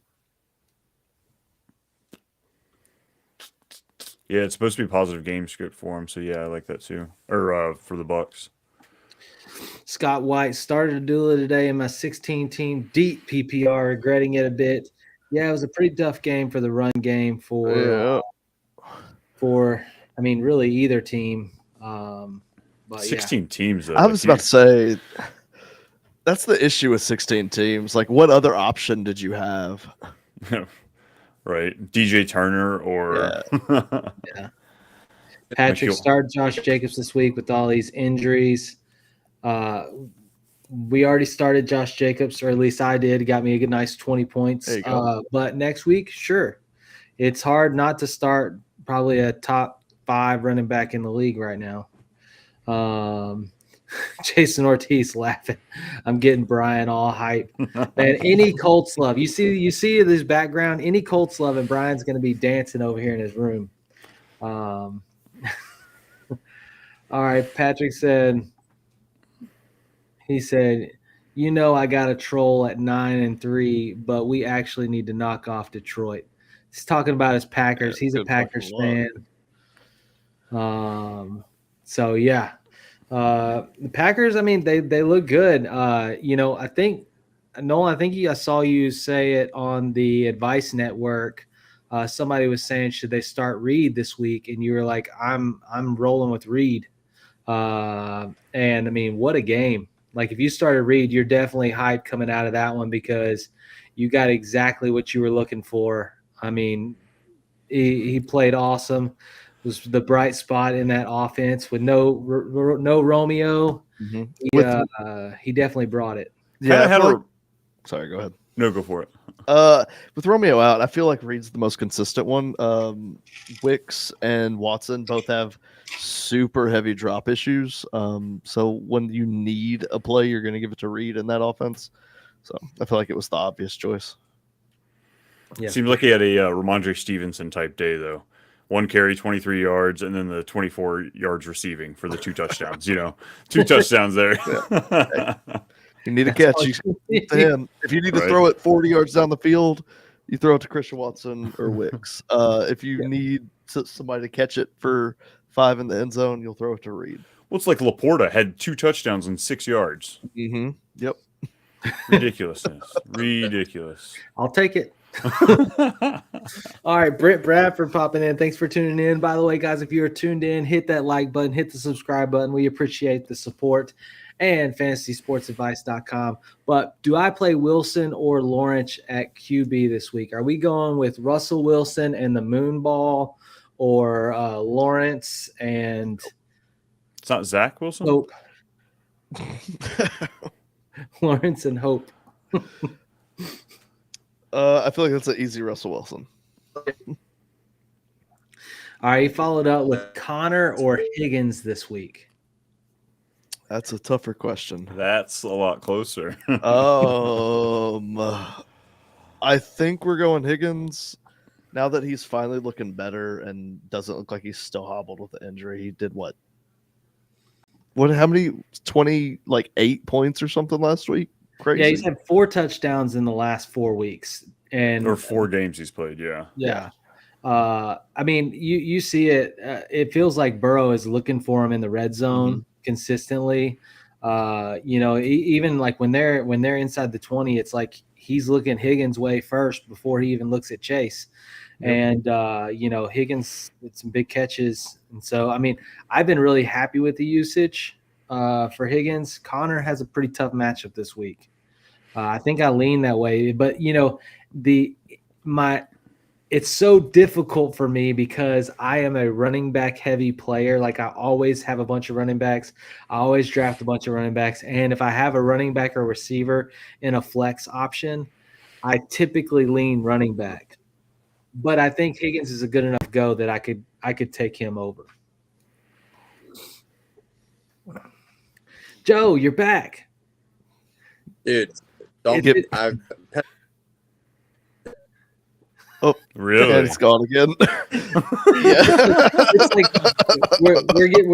Yeah, it's supposed to be a positive game script for him, so yeah, I like that too. Or for the Bucks. Scott White started a duel today in my 16-team deep PPR, regretting it a bit. Yeah, it was a pretty tough game for the run game for really either team. But 16 teams. Though, I was about to say that's the issue with 16 teams. Like, what other option did you have? Right, DJ Turner or yeah. Patrick started Josh Jacobs this week with all these injuries. We already started Josh Jacobs, or at least I did. He got me a good, nice 20 points. There you go. But next week, sure. It's hard not to start probably a top 5 running back in the league right now. Jason Ortiz laughing. I'm getting Brian all hype. And any Colts love. You see this background, any Colts love, and Brian's going to be dancing over here in his room. All right, Patrick said, he said, I got a troll at 9-3, but we actually need to knock off Detroit. He's talking about his Packers. He's a Packers fan. So yeah, the Packers. I mean, they look good. I think Nolan. I saw you say it on the Advice Network. Somebody was saying, should they start Reed this week? And you were like, I'm rolling with Reed. And I mean, what a game! Like, if you started Reed, you're definitely hyped coming out of that one because you got exactly what you were looking for. I mean, he played awesome. It was the bright spot in that offense with no Romeo. Mm-hmm. He definitely brought it. Yeah. Sorry, go ahead. No, go for it. With Romeo out, I feel like Reed's the most consistent one. Wicks and Watson both have super heavy drop issues. So when you need a play, you're going to give it to Reed in that offense. So I feel like it was the obvious choice. Yeah. Seems like he had a Ramondre Stevenson type day, though. 1 carry, 23 yards, and then the 24 yards receiving for the 2 touchdowns. 2 touchdowns there. Yeah. You need a catch. You to him. If you need to throw it 40 yards down the field, you throw it to Christian Watson or Wicks. If you need somebody to catch it for 5 in the end zone, you'll throw it to Reed. Well, it's like Laporta had 2 touchdowns and 6 yards. Mm-hmm. Yep. Ridiculous. I'll take it. All right, Britt Bradford popping in. Thanks for tuning in. By the way, guys, if you are tuned in, hit that like button, hit the subscribe button. We appreciate the support. And fantasysportsadvice.com. But do I play Wilson or Lawrence at QB this week? Are we going with Russell Wilson and the moon ball, or Lawrence and it's not Zach Wilson? Hope? Lawrence and Hope. I feel like that's an easy Russell Wilson. All right, he followed up with Connor or Higgins this week. That's a tougher question. That's a lot closer. I think we're going Higgins. Now that he's finally looking better and doesn't look like he's still hobbled with the injury. He did what? How many? 8 points or something last week? Crazy. Yeah, he's had 4 touchdowns in the last 4 weeks. Or 4 games he's played, yeah. Yeah. I mean, you see it. It feels like Burrow is looking for him in the red zone consistently. Even like when they're inside the 20, it's like he's looking Higgins' way first before he even looks at Chase. Yep. And Higgins did some big catches, and so I mean, I've been really happy with the usage for Higgins. Connor has a pretty tough matchup this week. I think I lean that way, but it's so difficult for me because I am a running back heavy player. Like, I always have a bunch of running backs. I always draft a bunch of running backs. And if I have a running back or receiver in a flex option, I typically lean running back. But I think Higgins is a good enough go that I could take him over. Joe, you're back. Dude, don't It- I've Oh, Really? and it's gone again. Yeah. It's like we're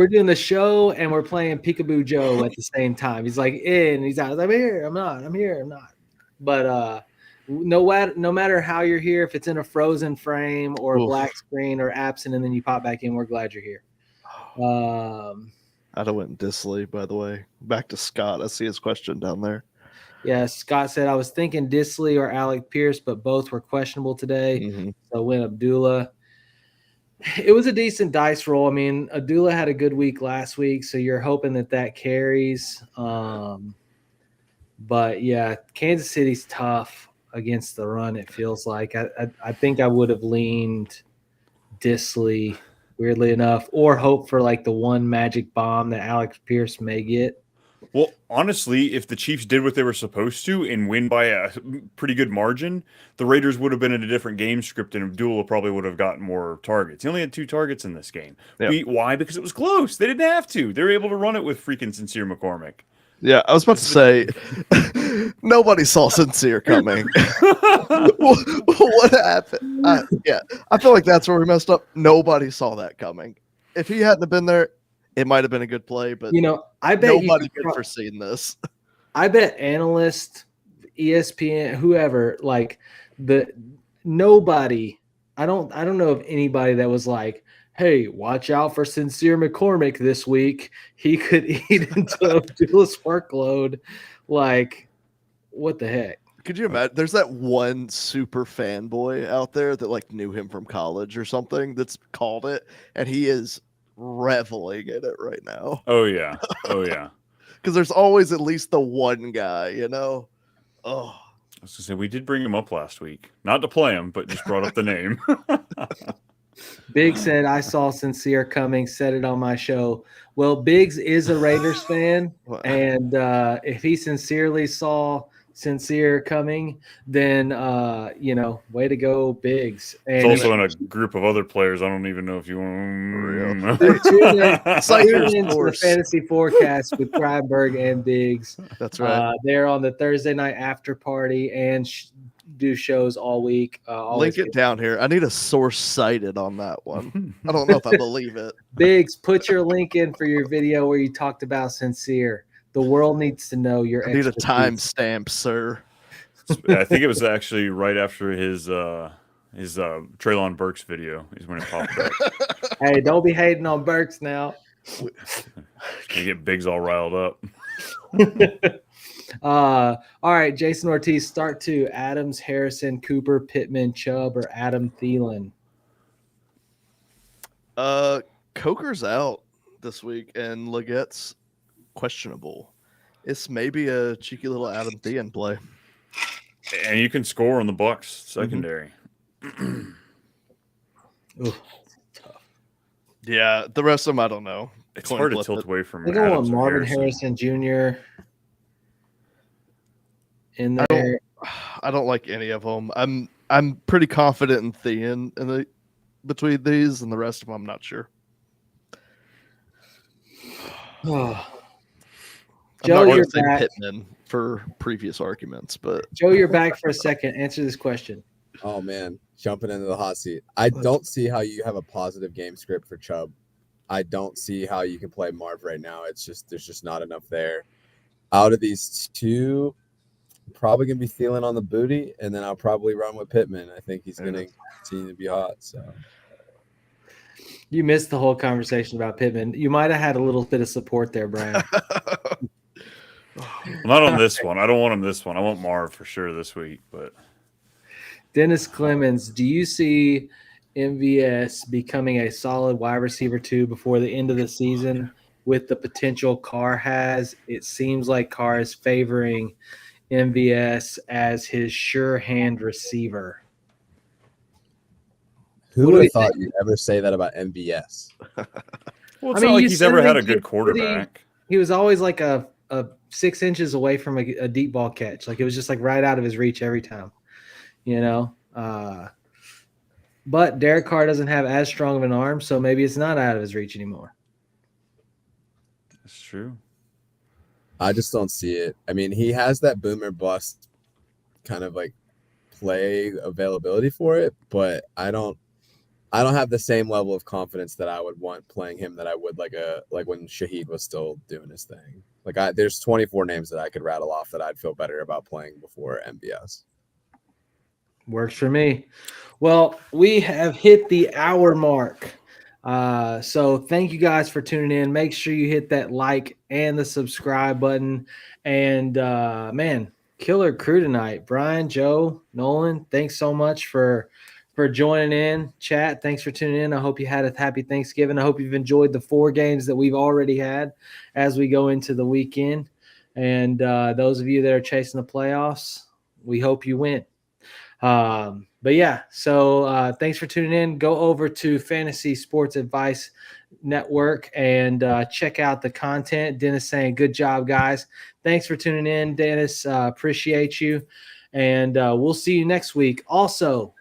doing the show and we're playing Peekaboo Joe at the same time. He's like in, he's out. I'm here. I'm not. I'm here. I'm not. But no matter how you're here, if it's in a frozen frame or a Oof. black screen or absent, and then you pop back in, we're glad you're here. I'd have went Disley, by the way. Back to Scott. I see his question down there. Yeah, Scott said I was thinking Disley or Alec Pierce, but both were questionable today. Mhm. So went Abdullah. It was a decent dice roll. I mean, Abdullah had a good week last week, so you're hoping that carries. But yeah, Kansas City's tough against the run. It feels like I think I would have leaned Disley, weirdly enough, or hope for like the one magic bomb that Alex Pierce may get. Well, honestly, if the Chiefs did what they were supposed to and win by a pretty good margin, the Raiders would have been in a different game script, and Abdullah probably would have gotten more targets. He only had 2 targets in this game. Yep. Why? Because it was close. They didn't have to. They were able to run it with freaking Sincere McCormick. Yeah, I was about to say, nobody saw Sincere coming. What happened? I feel like that's where we messed up. Nobody saw that coming. If he hadn't have been there, it might have been a good play, but I bet nobody could have foreseen this. I bet analysts, ESPN, whoever, like nobody. I don't know of anybody that was like, hey, watch out for Sincere McCormick this week. He could eat into Abdullah's workload. Like, what the heck? Could you imagine? There's that one super fanboy out there that like knew him from college or something that's called it, and he is reveling in it right now. Oh, yeah. Oh, yeah. Because there's always at least the one guy, Oh, I was going to say, we did bring him up last week. Not to play him, but just brought up the name. Big said, I saw Sincere coming, said it on my show. Well, Biggs is a Raiders fan, and if he sincerely saw Sincere coming, then, way to go, Biggs. And It's also in a group of other players. I don't even know if you want tune in Slayers into the Force. fantasy forecast with Freiberg and Biggs. That's right. They're on the Thursday night after party and do shows all week. Link it down here. I need a source cited on that one. I don't know if I believe it. Biggs, put your link in for your video where you talked about Sincere. The world needs to know your I need a expertise. timestamp, sir. I think it was actually right after his Treylon Burks video is when it popped up. Hey, don't be hating on Burks now. You get Biggs all riled up. All right, Jason Ortiz, start 2. Adams, Harrison, Cooper, Pittman, Chubb, or Adam Thielen? Coker's out this week, and Leggette's questionable. It's maybe a cheeky little Adam Thielen play. And you can score on the Bucs secondary. Ooh, tough. Yeah, the rest of them, I don't know. It's Coin hard to flip tilt it. away from I think I want Adams or Marvin Harrison. Harrison Jr. in there. I don't like any of them. I'm pretty confident in Thielen between these, and the rest of them, I'm not sure. I'm Joe, not going you're to say back. Pittman for previous arguments, but Joe, you're back for a second. Answer this question. Oh man, jumping into the hot seat. I don't see how you have a positive game script for Chubb. I don't see how you can play Marv right now. It's just there's just not enough there. Out of these two, probably gonna be Thielen on the booty, and then I'll probably run with Pittman. I think he's gonna continue to be hot. So You missed the whole conversation about Pittman. You might have had a little bit of support there, Brian. Not on this one. I don't want him this one. I want Marv for sure this week. But Dennis Clemens, do you see MVS becoming a solid wide receiver 2 before the end of the season with the potential Carr has? It seems like Carr is favoring MVS as his sure hand receiver. who What would do have we thought you'd ever say that about MVS? well, it's I not mean, like you he's said ever had a he good was quarterback. He was always like a 6 inches away from a deep ball catch. Like it was just like right out of his reach every time. you know. But Derek Carr doesn't have as strong of an arm, so maybe it's not out of his reach anymore. That's true. I just don't see it. I mean, he has that boomer bust kind of like play availability for it, but I don't have the same level of confidence that I would want playing him that I would like when Shaheed was still doing his thing. Like there's 24 names that I could rattle off that I'd feel better about playing before MBS. Works for me. Well, we have hit the hour mark. So thank you guys for tuning in. Make sure you hit that like and the subscribe button. And man, killer crew tonight. Brian, Joe, Nolan, thanks so much for joining in. Chat, thanks for tuning in. I hope you had a happy Thanksgiving. I hope you've enjoyed the 4 games that we've already had as we go into the weekend. And those of you that are chasing the playoffs, we hope you win. But yeah, so thanks for tuning in. Go over to Fantasy Sports Advice Network and check out the content. Dennis saying, good job, guys. Thanks for tuning in, Dennis. Appreciate you. And we'll see you next week. Also,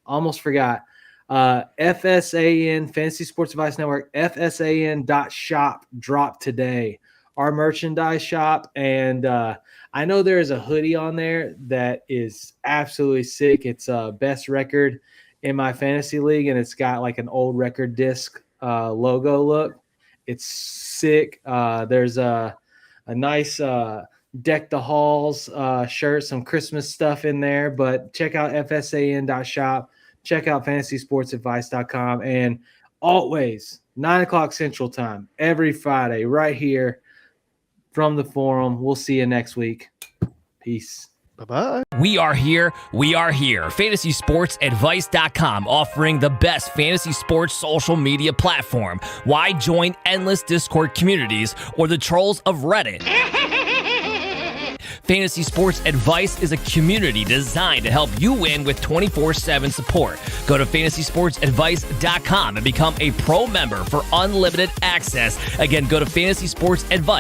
almost forgot, FSAN, Fantasy Sports Advice Network, FSAN.shop dropped today. Our merchandise shop, and I know there is a hoodie on there that is absolutely sick. It's best record in my fantasy league, and it's got like an old record disc logo look. It's sick. There's a nice Deck the Halls shirt, some Christmas stuff in there, but check out FSAN.shop. Check out fantasysportsadvice.com, and always 9 o'clock Central Time every Friday right here from the forum. We'll see you next week. Peace. Bye-bye. We are here. We are here. FantasySportsAdvice.com, offering the best fantasy sports social media platform. Why join endless Discord communities or the trolls of Reddit? Fantasy Sports Advice is a community designed to help you win with 24/7 support. Go to FantasySportsAdvice.com and become a pro member for unlimited access. Again, go to FantasySportsAdvice.com.